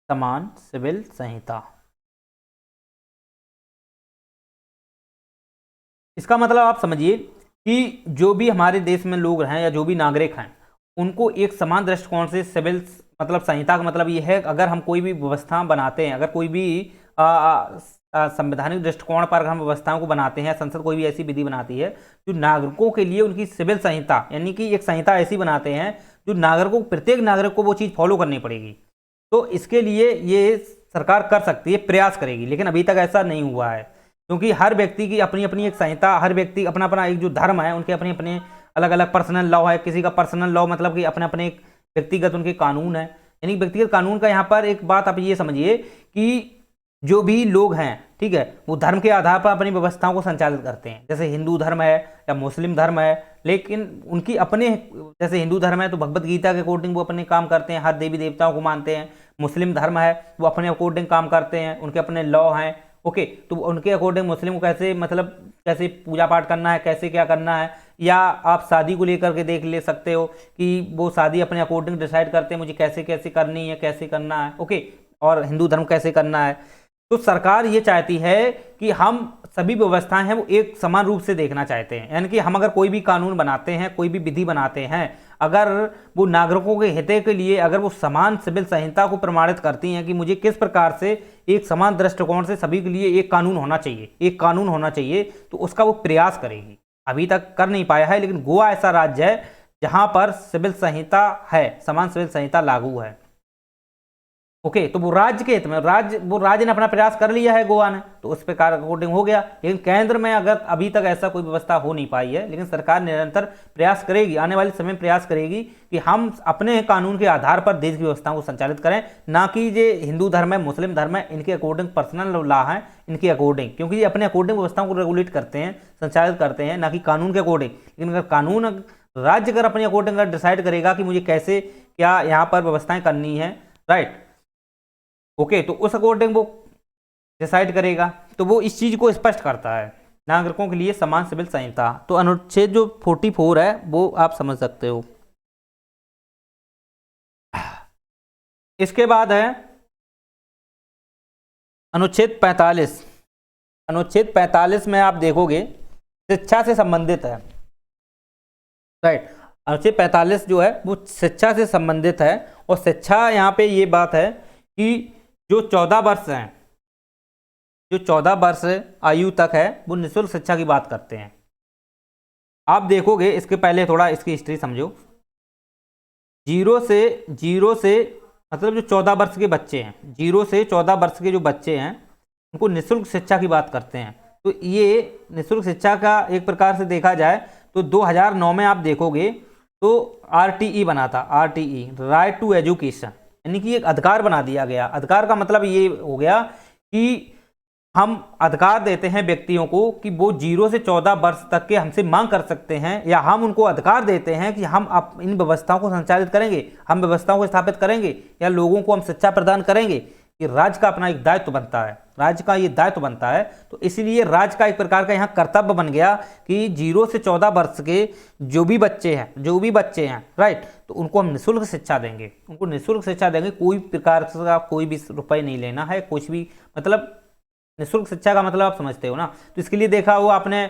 समान सिविल संहिता, इसका मतलब आप समझिए कि जो भी हमारे देश में लोग हैं या जो भी नागरिक हैं, उनको एक समान दृष्टिकोण से सिविल मतलब संहिता का मतलब ये है, अगर हम कोई भी व्यवस्था बनाते हैं, अगर कोई भी संवैधानिक दृष्टिकोण पर अगर हम व्यवस्थाओं को बनाते हैं, संसद कोई भी ऐसी विधि बनाती है जो नागरिकों के लिए उनकी सिविल संहिता, यानी कि एक संहिता ऐसी बनाते हैं जो नागरिकों, प्रत्येक नागरिक को वो चीज़ फॉलो करनी पड़ेगी, तो इसके लिए ये सरकार कर सकती है, प्रयास करेगी। लेकिन अभी तक ऐसा नहीं हुआ है, क्योंकि हर व्यक्ति की अपनी अपनी एक संहिता, हर व्यक्ति अपना अपना एक जो धर्म है, उनके अपने अपने अलग अलग पर्सनल लॉ है। किसी का पर्सनल लॉ मतलब कि अपने अपने एक व्यक्तिगत उनके कानून है। यानी व्यक्तिगत कानून का यहाँ पर एक बात आप ये समझिए कि जो भी लोग हैं, ठीक है, वो धर्म के आधार पर अपनी व्यवस्थाओं को संचालित करते हैं। जैसे हिंदू धर्म है या मुस्लिम धर्म है, लेकिन उनकी अपने, जैसे हिंदू धर्म है तो भगवत गीता के अकॉर्डिंग वो अपने काम करते हैं, हर देवी देवताओं को मानते हैं। मुस्लिम धर्म है वो अपने अकॉर्डिंग काम करते हैं, उनके अपने लॉ हैं। ओके, तो उनके अकॉर्डिंग मुस्लिम को कैसे, मतलब कैसे पूजा पाठ करना है, कैसे क्या करना है, या आप शादी को लेकर के देख ले सकते हो कि वो शादी अपने अकॉर्डिंग डिसाइड करते हैं मुझे कैसे कैसे करनी है, कैसे करना है। ओके, और हिंदू धर्म कैसे करना है। तो सरकार ये चाहती है कि हम सभी व्यवस्थाएं हैं वो एक समान रूप से देखना चाहते हैं। यानी कि हम अगर कोई भी कानून बनाते हैं, कोई भी विधि बनाते हैं, अगर वो नागरिकों के हित के लिए, अगर वो समान सिविल संहिता को प्रमाणित करती हैं कि मुझे किस प्रकार से एक समान दृष्टिकोण से सभी के लिए एक कानून होना चाहिए, एक कानून होना चाहिए, तो उसका वो प्रयास करेगी। अभी तक कर नहीं पाया है, लेकिन गोवा ऐसा राज्य है जहां पर सिविल संहिता है, समान सिविल संहिता लागू है। ओके, तो वो राज्य के हित में, राज्य ने अपना प्रयास कर लिया है गोवा ने, तो उस प्रकार अकॉर्डिंग हो गया। लेकिन केंद्र में अगर अभी तक ऐसा कोई व्यवस्था हो नहीं पाई है, लेकिन सरकार निरंतर प्रयास करेगी, आने वाले समय में प्रयास करेगी कि हम अपने कानून के आधार पर देश की व्यवस्थाओं को संचालित करें, ना कि जो हिंदू धर्म है, मुस्लिम धर्म है, इनके अकॉर्डिंग पर्सनल लॉ है, इनके अकॉर्डिंग, क्योंकि ये अपने अकॉर्डिंग व्यवस्थाओं को रेगुलेट करते हैं, संचालित करते हैं, ना कि कानून के अकॉर्डिंग। लेकिन अगर कानून, राज्य अगर अपने अकॉर्डिंग डिसाइड करेगा कि मुझे कैसे क्या यहाँ पर व्यवस्थाएं करनी है, राइट, ओके, तो उस अकॉर्डिंग वो डिसाइड करेगा। तो वो इस चीज को स्पष्ट करता है, नागरिकों के लिए समान सिविल संहिता। तो अनुच्छेद जो 44 है वो आप समझ सकते हो। इसके बाद है अनुच्छेद 45। अनुच्छेद 45 में आप देखोगे शिक्षा से संबंधित है, राइट। अनुच्छेद 45 जो है वो शिक्षा से संबंधित है, और शिक्षा यहाँ पे ये बात है कि जो 14 वर्ष हैं, जो 14 वर्ष आयु तक है, वो निःशुल्क शिक्षा की बात करते हैं। आप देखोगे, इसके पहले थोड़ा इसकी हिस्ट्री समझो। जीरो से मतलब जो 14 वर्ष के बच्चे हैं, 0 से 14 वर्ष के जो बच्चे हैं, उनको निःशुल्क शिक्षा की बात करते हैं। तो ये निःशुल्क शिक्षा का एक प्रकार से देखा जाए तो 2009 में आप देखोगे तो RTE बना था, RTE, राइट टू एजुकेशन, यानी कि एक अधिकार बना दिया गया। अधिकार का मतलब ये हो गया कि हम अधिकार देते हैं व्यक्तियों को कि वो 0 से 14 वर्ष तक के हमसे मांग कर सकते हैं, या हम उनको अधिकार देते हैं कि हम इन व्यवस्थाओं को संचालित करेंगे, हम व्यवस्थाओं को स्थापित करेंगे, या लोगों को हम शिक्षा प्रदान करेंगे। कि राज्य का अपना एक दायित्व बनता है, राज्य का ये दायित्व बनता है। तो इसलिए राज्य का एक प्रकार का यहाँ कर्तव्य बन गया कि 0 से 14 वर्ष के जो भी बच्चे हैं, राइट, तो उनको हम निःशुल्क शिक्षा देंगे, उनको निःशुल्क शिक्षा देंगे। कोई प्रकार का कोई भी रुपये नहीं लेना है, कुछ भी, मतलब निःशुल्क शिक्षा का मतलब आप समझते हो ना। तो इसके लिए देखा हुआ आपने,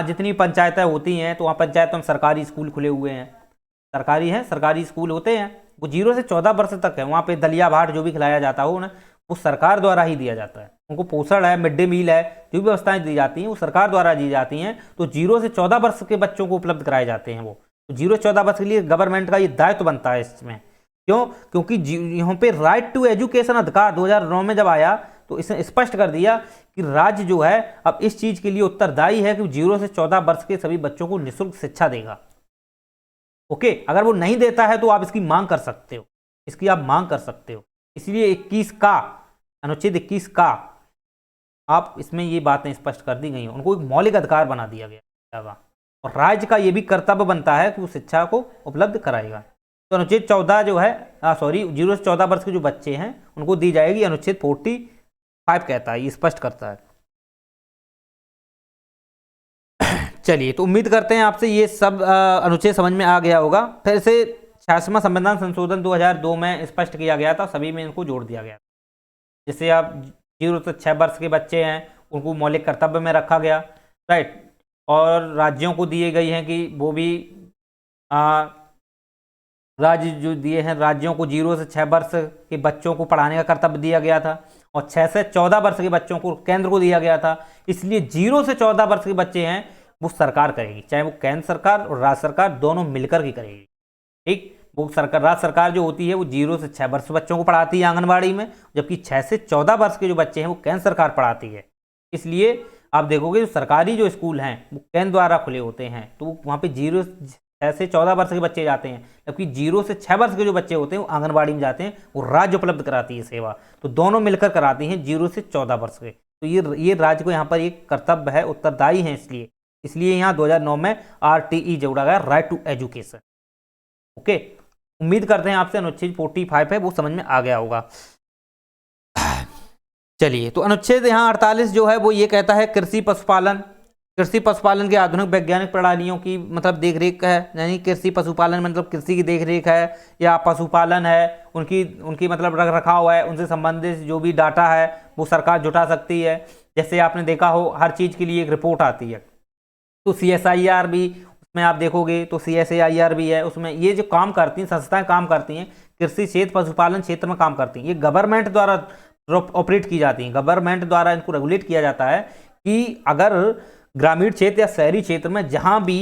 जितनी पंचायतें होती हैं तो वहाँ पंचायतों में सरकारी स्कूल खुले हुए हैं, सरकारी स्कूल होते हैं, वो 0 से 14 वर्ष तक है। वहाँ पे दलिया भात जो भी खिलाया जाता हो ना, वो सरकार द्वारा ही दिया जाता है। उनको पोषण है, मिड डे मील है, जो भी व्यवस्थाएं दी जाती हैं वो सरकार द्वारा दी जाती हैं। तो 0 से 14 वर्ष के बच्चों को उपलब्ध कराए जाते हैं वो। तो 0 से 14 वर्ष के लिए गवर्नमेंट का ये दायित्व बनता है इसमें। क्यों? क्योंकि यहाँ पे राइट टू एजुकेशन अधिकार 2009 में जब आया तो इसने स्पष्ट कर दिया कि राज्य जो है अब इस चीज के लिए उत्तरदायी है कि 0 से 14 वर्ष के सभी बच्चों को निःशुल्क शिक्षा देगा। ओके, अगर वो नहीं देता है तो आप इसकी मांग कर सकते हो, इसकी आप मांग कर सकते हो। इसलिए 21 का, अनुच्छेद 21 का आप इसमें ये बातें स्पष्ट कर दी गई हैं, उनको एक मौलिक अधिकार बना दिया गया था और राज्य का ये भी कर्तव्य बनता है कि वो शिक्षा को उपलब्ध कराएगा। तो अनुच्छेद 14 जो है 0 से 14 वर्ष के जो बच्चे हैं उनको दी जाएगी, अनुच्छेद 45 कहता है, ये स्पष्ट करता है। चलिए, तो उम्मीद करते हैं आपसे ये सब अनुच्छेद समझ में आ गया होगा। फिर से 66वां संविधान संशोधन 2002 में स्पष्ट किया गया था, सभी में इनको जोड़ दिया गया। जैसे आप 0 से 6 वर्ष के बच्चे हैं उनको मौलिक कर्तव्य में रखा गया, राइट, और राज्यों को दिए गई हैं कि वो भी राज्य जो दिए हैं, राज्यों को 0 से 6 वर्ष के बच्चों को पढ़ाने का कर्तव्य दिया गया था और 6 से 14 वर्ष के बच्चों को केंद्र को दिया गया था। इसलिए 0 से 14 वर्ष के बच्चे हैं वो सरकार करेगी, चाहे वो केंद्र सरकार और राज्य सरकार दोनों मिलकर की करेगी। ठीक, वो सरकार, राज्य सरकार जो होती है वो 0 से 6 वर्ष बच्चों को पढ़ाती है आंगनबाड़ी में, जबकि 6 से 14 वर्ष के जो बच्चे हैं वो केंद्र सरकार पढ़ाती है। इसलिए आप देखोगे जो सरकारी जो स्कूल हैं वो केंद्र द्वारा खुले होते हैं, तो वहाँ पे 6 से 14 वर्ष के बच्चे जाते हैं, जबकि 0 से 6 वर्ष के जो बच्चे होते हैं वो आंगनबाड़ी में जाते हैं, वो राज्य उपलब्ध कराती है सेवा, तो दोनों मिलकर कराती हैं 0 से 14 वर्ष के। तो ये राज्य को यहाँ पर एक कर्तव्य है, उत्तरदायी है, इसलिए यहाँ 2009 में RTE जोड़ा गया, राइट टू एजुकेशन। ओके, उम्मीद करते हैं आपसे अनुच्छेद 45 है वो समझ में आ गया होगा। चलिए, तो अनुच्छेद यहाँ 48 जो है वो ये कहता है कृषि पशुपालन की आधुनिक वैज्ञानिक प्रणालियों की मतलब देखरेख है, यानी कृषि पशुपालन मतलब कृषि की देखरेख है या पशुपालन है, उनकी मतलब रख रखाव है, उनसे संबंधित जो भी डाटा है वो सरकार जुटा सकती है। जैसे आपने देखा हो हर चीज़ के लिए एक रिपोर्ट आती है, तो CSIR भी उसमें आप देखोगे तो CSIR भी है, उसमें ये जो काम करती हैं संस्थाएं काम करती हैं कृषि क्षेत्र पशुपालन क्षेत्र में काम करती हैं, ये गवर्नमेंट द्वारा ऑपरेट की जाती हैं, गवर्नमेंट द्वारा इनको रेगुलेट किया जाता है कि अगर ग्रामीण क्षेत्र या शहरी क्षेत्र में जहाँ भी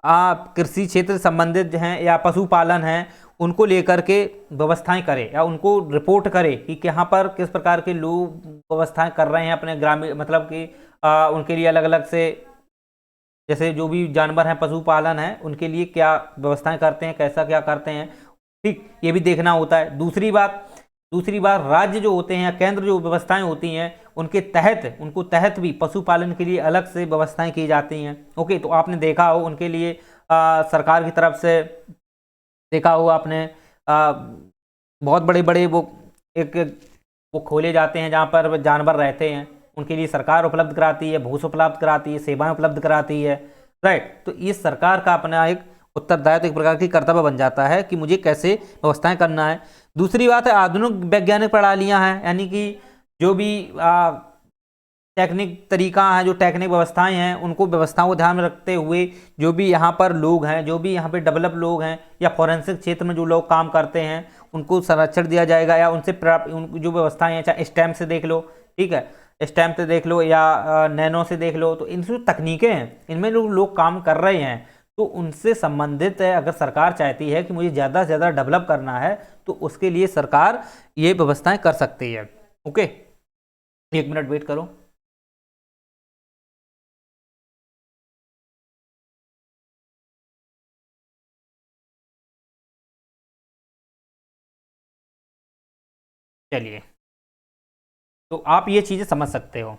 कृषि क्षेत्र संबंधित हैं या पशुपालन हैं उनको लेकर के व्यवस्थाएं करें या उनको रिपोर्ट करें कि यहाँ पर किस प्रकार के लोग व्यवस्थाएं कर रहे हैं अपने ग्रामीण मतलब कि उनके लिए अलग अलग से, जैसे जो भी जानवर हैं पशुपालन है उनके लिए क्या व्यवस्थाएं करते हैं, कैसा क्या करते हैं, ठीक, ये भी देखना होता है। दूसरी बात राज्य जो होते हैं या केंद्र जो व्यवस्थाएं होती हैं उनको तहत भी पशुपालन के लिए अलग से व्यवस्थाएं की जाती हैं। ओके, तो आपने देखा हो उनके लिए सरकार की तरफ से देखा हो आपने बहुत बड़े बड़े वो खोले जाते हैं जहाँ पर जानवर रहते हैं, उनके लिए सरकार उपलब्ध कराती है, भूस उपलब्ध कराती है, सेवाएं उपलब्ध कराती है, राइट। तो ये सरकार का अपना एक उत्तरदायित्व एक प्रकार की कर्तव्य बन जाता है कि मुझे कैसे व्यवस्थाएं करना है। दूसरी बात है आधुनिक वैज्ञानिक प्रणालियां हैं, यानी कि जो भी टेक्निक तरीका है, जो टेक्निक व्यवस्थाएं हैं उनको व्यवस्थाओं को ध्यान में रखते हुए जो भी यहाँ पर लोग हैं, जो भी यहाँ पे डेवलप लोग हैं या फॉरेंसिक क्षेत्र में जो लोग काम करते हैं उनको संरक्षण दिया जाएगा या उनसे प्राप्त जो व्यवस्थाएं हैं, चाहे स्टैम्प से देख लो, ठीक है, स्टैम्प से देख लो या नैनो से देख लो, तो इनसे जो तकनीकें हैं इनमें जो लोग काम कर रहे हैं तो उनसे संबंधित है। अगर सरकार चाहती है कि मुझे ज़्यादा से ज़्यादा डेवलप करना है तो उसके लिए सरकार ये व्यवस्थाएं कर सकती है। ओके, 1 मिनट वेट करो। चलिए, तो आप ये चीज़ें समझ सकते हो।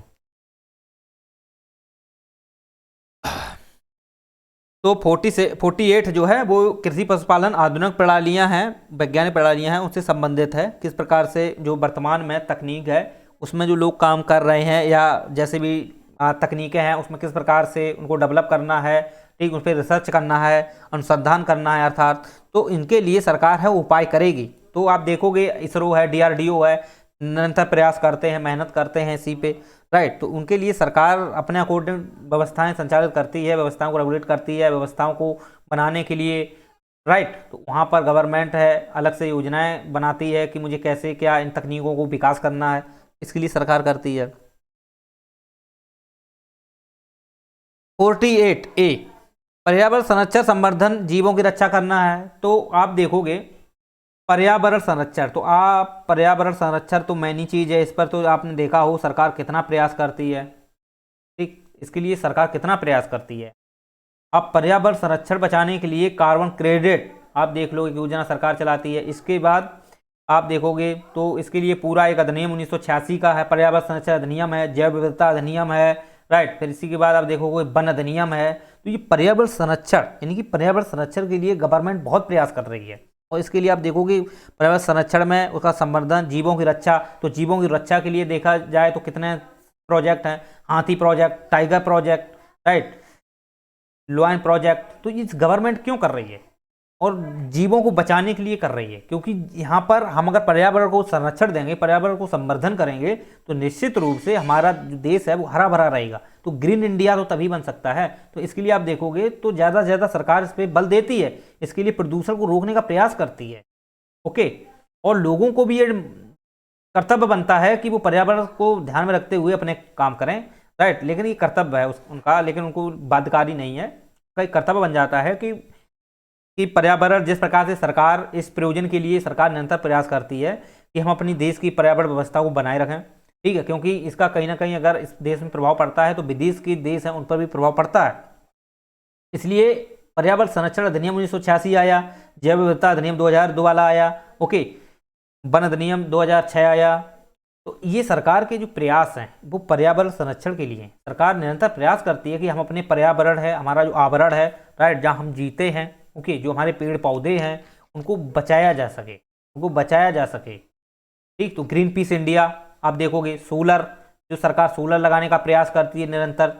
तो 40 से 48 जो है वो कृषि पशुपालन आधुनिक प्रणालियां हैं, वैज्ञानिक प्रणालियां हैं, उससे संबंधित है। किस प्रकार से जो वर्तमान में तकनीक है उसमें जो लोग काम कर रहे हैं या जैसे भी तकनीकें हैं उसमें किस प्रकार से उनको डेवलप करना है, ठीक, उस पर रिसर्च करना है, अनुसंधान करना है अर्थात, तो इनके लिए सरकार है उपाय करेगी। तो आप देखोगे इसरो है, DRDO है, निरंतर प्रयास करते हैं, मेहनत करते हैं इसी पे, राइट। तो उनके लिए सरकार अपने अकॉर्डिंग व्यवस्थाएं संचालित करती है, व्यवस्थाओं को रेगुलेट करती है, व्यवस्थाओं को बनाने के लिए, राइट। तो वहाँ पर गवर्नमेंट है अलग से योजनाएं बनाती है कि मुझे कैसे क्या इन तकनीकों को विकास करना है, इसके लिए सरकार करती है। 48A पर्यावरण संरक्षण संवर्धन जीवों की रक्षा करना है। तो आप देखोगे पर्यावरण संरक्षण, तो आप पर्यावरण संरक्षण तो मैनी चीज़ है, इस पर तो आपने देखा हो सरकार कितना प्रयास करती है, ठीक, इसके लिए सरकार कितना प्रयास करती है। अब पर्यावरण संरक्षण बचाने के लिए कार्बन क्रेडिट आप देख लो एक योजना सरकार चलाती है। इसके बाद आप देखोगे तो इसके लिए पूरा एक अधिनियम 1986 का है, पर्यावरण संरक्षण अधिनियम है, जैव विविधता अधिनियम है, राइट। फिर इसी के बाद आप देखोगे वन अधिनियम है। तो ये पर्यावरण संरक्षण यानी कि पर्यावरण संरक्षण के लिए गवर्नमेंट बहुत प्रयास कर रही है। और इसके लिए आप देखोगे पर्यावरण संरक्षण में उसका संवर्धन, जीवों की रक्षा, तो जीवों की रक्षा के लिए देखा जाए तो कितने प्रोजेक्ट हैं, हाथी project, tiger project, right, lion project. तो ये गवर्नमेंट क्यों कर रही है और जीवों को बचाने के लिए कर रही है, क्योंकि यहाँ पर हम अगर पर्यावरण को संरक्षण देंगे, पर्यावरण को संवर्धन करेंगे, तो निश्चित रूप से हमारा जो देश है वो हरा भरा रहेगा। तो ग्रीन इंडिया तो तभी बन सकता है। तो इसके लिए आप देखोगे तो ज़्यादा से ज़्यादा सरकार इस पर बल देती है, इसके लिए प्रदूषण को रोकने का प्रयास करती है। ओके, और लोगों को भी ये कर्तव्य बनता है कि वो पर्यावरण को ध्यान में रखते हुए अपने काम करें, राइट। लेकिन ये कर्तव्य है उनका, लेकिन उनको बाध्यकारी नहीं है। कई कर्तव्य बन जाता है कि पर्यावरण जिस प्रकार से सरकार इस प्रयोजन के लिए सरकार निरंतर प्रयास करती है कि हम अपनी देश की पर्यावरण व्यवस्था को बनाए रखें, ठीक है, क्योंकि इसका कहीं ना कहीं अगर इस देश में प्रभाव पड़ता है तो विदेश के देश हैं उन पर भी प्रभाव पड़ता है। इसलिए पर्यावरण संरक्षण अधिनियम 1986 आया, जैव विविधता अधिनियम 2002 वाला आया, ओके, वन अधिनियम 2006 आया। तो ये सरकार के जो प्रयास हैं वो पर्यावरण संरक्षण के लिए हैं। सरकार निरंतर प्रयास करती है कि हम अपने पर्यावरण है, हमारा जो आवरण है, राइट, जहाँ हम जीते हैं, ओके, जो हमारे पेड़ पौधे हैं उनको बचाया जा सके, उनको बचाया जा सके, ठीक। तो ग्रीन पीस इंडिया आप देखोगे, सोलर, जो सरकार सोलर लगाने का प्रयास करती है निरंतर,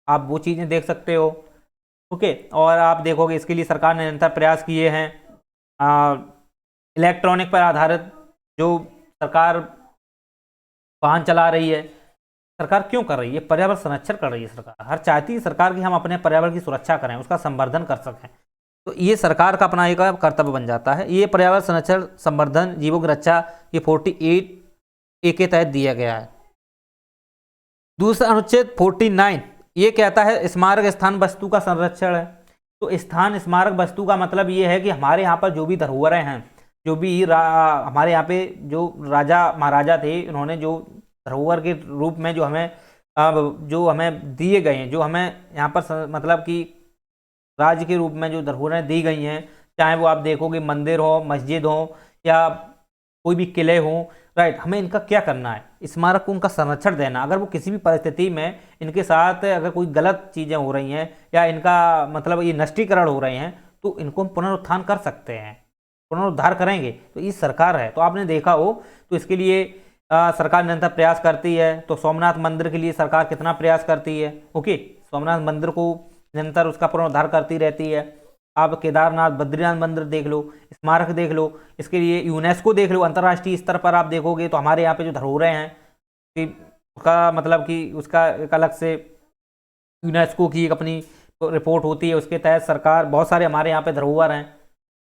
आप वो चीज़ें देख सकते हो, ओके। और आप देखोगे इसके लिए सरकार ने निरंतर प्रयास किए हैं। इलेक्ट्रॉनिक पर आधारित जो सरकार वाहन चला रही है, सरकार क्यों कर रही है? पर्यावरण संरक्षण कर रही है सरकार। हर चाहती है सरकार कि हम अपने पर्यावरण की सुरक्षा करें, उसका संवर्धन कर सकें। तो ये सरकार का अपना एक कर्तव्य बन जाता है। ये पर्यावरण संरक्षण, संवर्धन, जीवों की रक्षा, ये 48 ए के तहत दिया गया है। दूसरा अनुच्छेद 49 ये कहता है स्मारक स्थान वस्तु का संरक्षण है। तो स्थान स्मारक वस्तु का मतलब ये है कि हमारे यहाँ पर जो भी धरोहरें हैं, जो भी हमारे यहाँ पे जो राजा महाराजा थे, उन्होंने जो धरोहर के रूप में जो हमें दिए गए हैं, जो हमें यहाँ पर मतलब कि राज्य के रूप में जो धरोहरें दी गई हैं, चाहे वो आप देखोगे मंदिर हो, मस्जिद हो, या कोई भी किले हों, राइट, हमें इनका क्या करना है? स्मारक को उनका संरक्षण देना। अगर वो किसी भी परिस्थिति में इनके साथ अगर कोई गलत चीज़ें हो रही हैं या इनका मतलब ये नष्टीकरण हो रहे हैं, तो इनको हम पुनरुत्थान कर सकते हैं, पुनरुद्धार करेंगे। तो ये सरकार है। तो आपने देखा हो तो इसके लिए सरकार निरंतर प्रयास करती है। तो सोमनाथ मंदिर के लिए सरकार कितना प्रयास करती है, ओके, सोमनाथ मंदिर को निरंतर उसका पुनरुद्धार करती रहती है। आप केदारनाथ, बद्रीनाथ मंदिर देख लो, स्मारक देख लो, इसके लिए यूनेस्को देख लो, अंतर्राष्ट्रीय स्तर पर आप देखोगे तो हमारे यहाँ पे जो धरोहरें हैं कि उसका मतलब कि उसका एक अलग से यूनेस्को की एक अपनी रिपोर्ट होती है, उसके तहत सरकार बहुत सारे हमारे यहाँ पे धरोहर हैं,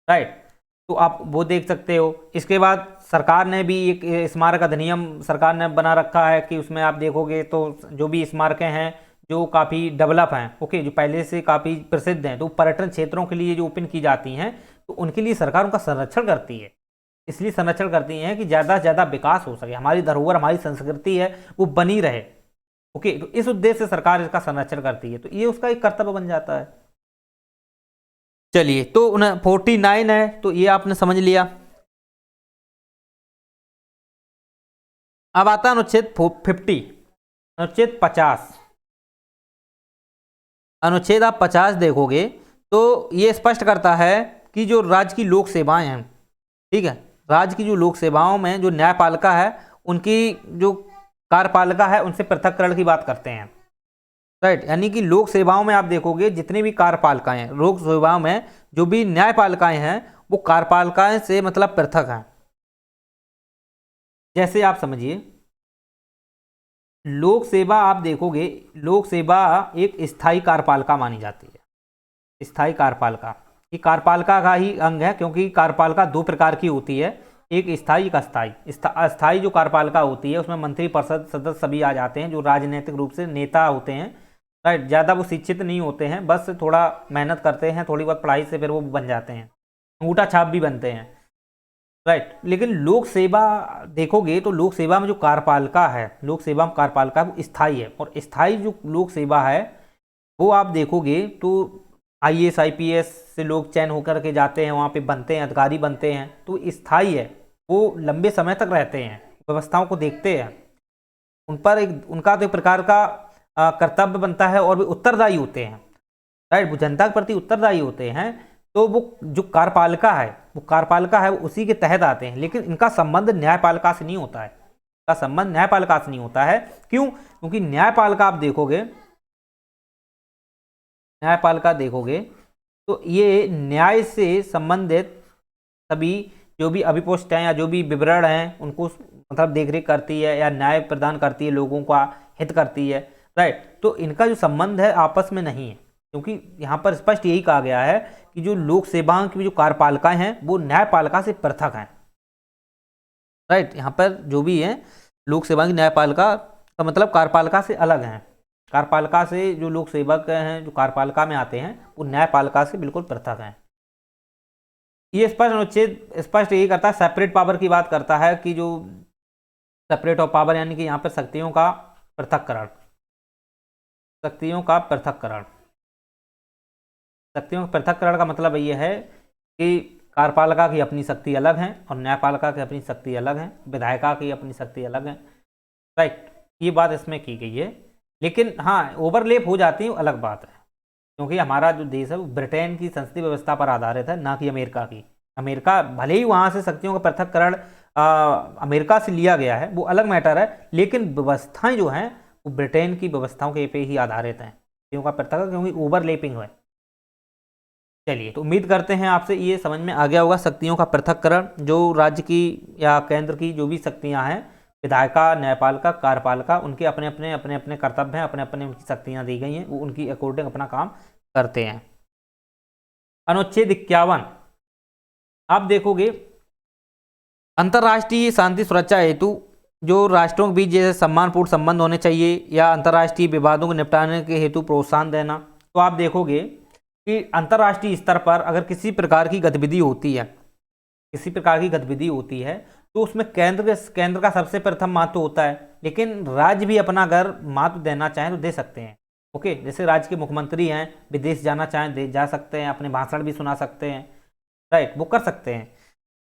राइट। तो आप वो देख सकते हो। इसके बाद सरकार ने भी एक स्मारक अधिनियम सरकार ने बना रखा है कि उसमें आप देखोगे तो जो भी स्मारकें हैं जो काफ़ी डेवलप हैं, ओके, जो पहले से काफ़ी प्रसिद्ध हैं, तो पर्यटन क्षेत्रों के लिए जो ओपन की जाती हैं, तो उनके लिए सरकार उनका संरक्षण करती है। इसलिए संरक्षण करती हैं कि ज़्यादा से ज़्यादा विकास हो सके, हमारी धरोहर, हमारी संस्कृति है वो बनी रहे, ओके। तो इस उद्देश्य से सरकार इसका संरक्षण करती है। तो ये उसका एक कर्तव्य बन जाता है। चलिए, तो 49 है तो ये आपने समझ लिया। अब आता है अनुच्छेद 50, अनुच्छेद 50। अनुच्छेद आप 50 देखोगे तो ये स्पष्ट करता है कि जो राज्य की लोक सेवाएं हैं, ठीक है, राज्य की जो लोक सेवाओं में जो न्यायपालिका है, उनकी जो कार्यपालिका है उनसे पृथककरण की बात करते हैं, राइट। यानी कि लोक सेवाओं में आप देखोगे जितनी भी कार्यपालिकाएं हैं, लोक सेवाओं में जो भी न्यायपालिकाएं हैं वो कार्यपालिकाएं से मतलब पृथक हैं। जैसे आप समझिए, लोक सेवा आप देखोगे, लोक सेवा एक स्थायी कार्यपालिका मानी जाती है। स्थायी कार्यपालिका, ये कार्यपालिका का ही अंग है, क्योंकि कार्यपालिका दो प्रकार की होती है, एक स्थायी, एक अस्थायी। अस्थायी जो कार्यपालिका होती है उसमें मंत्री परिषद सदस्य सभी आ जाते हैं जो राजनीतिक रूप से नेता होते हैं, राइट। ज़्यादा वो शिक्षित नहीं होते हैं, बस थोड़ा मेहनत करते हैं, थोड़ी बहुत पढ़ाई से फिर वो बन जाते हैं, अंगूठा छाप भी बनते हैं, राइट। लेकिन लोक सेवा देखोगे तो लोक सेवा में जो कार्यपालिका है, लोक सेवा में कार्यपालिका वो स्थायी है। और स्थायी जो लोक सेवा है वो आप देखोगे तो IAS IPS से लोग चयन होकर के जाते हैं, वहाँ पे बनते हैं, अधिकारी बनते हैं, तो स्थायी है, वो लंबे समय तक रहते हैं, व्यवस्थाओं को देखते हैं, उन पर एक उनका तो एक प्रकार का कर्तव्य बनता है और वे उत्तरदायी होते हैं, राइट, वो जनता के प्रति उत्तरदायी होते हैं। तो वो जो कार्यपालिका है, वो कार्यपालिका है, वो उसी के तहत आते हैं। लेकिन इनका संबंध न्यायपालिका से नहीं होता है, इनका संबंध न्यायपालिका से नहीं होता है। क्यों? क्योंकि न्यायपालिका आप देखोगे, न्यायपालिका देखोगे तो ये न्याय से संबंधित सभी जो भी अभिपोस्ट हैं या जो भी विवरण हैं उनको मतलब देखरेख करती है या न्याय प्रदान करती है, लोगों का हित करती है, राइट। तो इनका जो संबंध है आपस में नहीं है, क्योंकि यहाँ पर स्पष्ट यही कहा गया है कि जो लोक सेवाओं की जो कार्यपालिकाएं हैं वो न्यायपालिका से पृथक हैं, राइट। यहाँ पर जो भी है लोक सेवा की न्यायपालिका का मतलब कार्यपालिका से अलग हैं, कार्यपालिका से जो लोक सेवक हैं जो कार्यपालिका में आते हैं वो न्यायपालिका से बिल्कुल पृथक हैं। ये स्पष्ट अनुच्छेद स्पष्ट यही करता है, सेपरेट पावर की बात करता है कि जो सेपरेट ऑफ पावर यानी कि यहाँ पर शक्तियों का पृथक्करण, शक्तियों का पृथक्करण, शक्तियों के पृथक्करण का मतलब ये है कि कार्यपालिका की अपनी शक्ति अलग है और न्यायपालिका की अपनी शक्ति अलग है, विधायिका की अपनी शक्ति अलग है, राइट। ये बात इसमें की गई है। लेकिन हाँ, ओवरलेप हो जाती है वो अलग बात है, क्योंकि हमारा जो देश है वो ब्रिटेन की संसदीय व्यवस्था पर आधारित है, ना कि अमेरिका की। अमेरिका भले ही वहाँ से शक्तियों का पृथक्करण अमेरिका से लिया गया है, वो अलग मैटर है, लेकिन व्यवस्थाएं जो हैं वो ब्रिटेन की व्यवस्थाओं के पे ही आधारित हैं, शक्तियों का पृथक्करण, क्योंकि ओवरलेपिंग है। चलिए, तो उम्मीद करते हैं आपसे ये समझ में आ गया होगा शक्तियों का पृथक्करण, जो राज्य की या केंद्र की जो भी शक्तियां हैं, विधायिका, न्यायपालिका, कार्यपालिका, उनके अपने अपने कर्तव्य हैं, अपने अपने उनकी शक्तियां दी गई हैं, वो उनकी अकॉर्डिंग अपना काम करते हैं। अनुच्छेद 51 आप देखोगे, अंतर्राष्ट्रीय शांति सुरक्षा हेतु जो राष्ट्रों के बीच जैसे सम्मानपूर्ण संबंध होने चाहिए या अंतर्राष्ट्रीय विवादों को निपटाने के हेतु प्रोत्साहन देना, तो आप देखोगे कि अंतर्राष्ट्रीय स्तर पर अगर किसी प्रकार की गतिविधि होती है, किसी प्रकार की गतिविधि होती है तो उसमें केंद्र का सबसे प्रथम महत्व होता है, लेकिन राज्य भी अपना अगर महत्व देना चाहें तो दे सकते हैं। ओके, जैसे राज्य के मुख्यमंत्री हैं, विदेश जाना चाहें जा सकते हैं, अपने भाषण भी सुना सकते हैं, राइट, वो कर सकते हैं।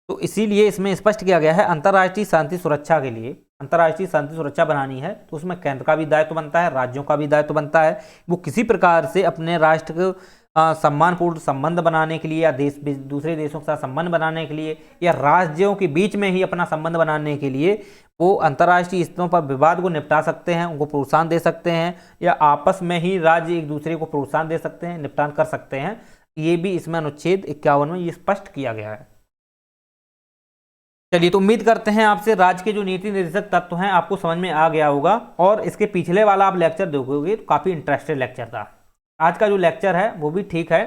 तो इसीलिए इसमें स्पष्ट किया गया है अंतर्राष्ट्रीय शांति सुरक्षा के लिए, अंतर्राष्ट्रीय शांति सुरक्षा बनानी है तो उसमें केंद्र का भी दायित्व बनता है, राज्यों का भी दायित्व बनता है। वो किसी प्रकार से अपने राष्ट्र को सम्मानपूर्ण संबंध बनाने के लिए या दूसरे देशों के साथ संबंध बनाने के लिए या राज्यों के बीच में ही अपना संबंध बनाने के लिए वो अंतर्राष्ट्रीय स्तरों पर विवाद को निपटा सकते हैं, उनको प्रोत्साहन दे सकते हैं, या आपस में ही राज्य एक दूसरे को प्रोत्साहन दे सकते हैं, निपटान कर सकते हैं। ये भी इसमें अनुच्छेद 51 में ये स्पष्ट किया गया है। चलिए, तो उम्मीद करते हैं आपसे राज्य के जो नीति निर्देशक तत्व हैं आपको समझ में आ गया होगा, और इसके पिछले वाला आप लेक्चर देखोगे तो काफ़ी इंटरेस्टेड लेक्चर था। आज का जो लेक्चर है वो भी ठीक है।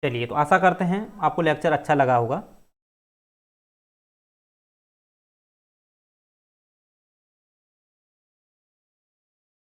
चलिए, तो आशा करते हैं आपको लेक्चर अच्छा लगा होगा।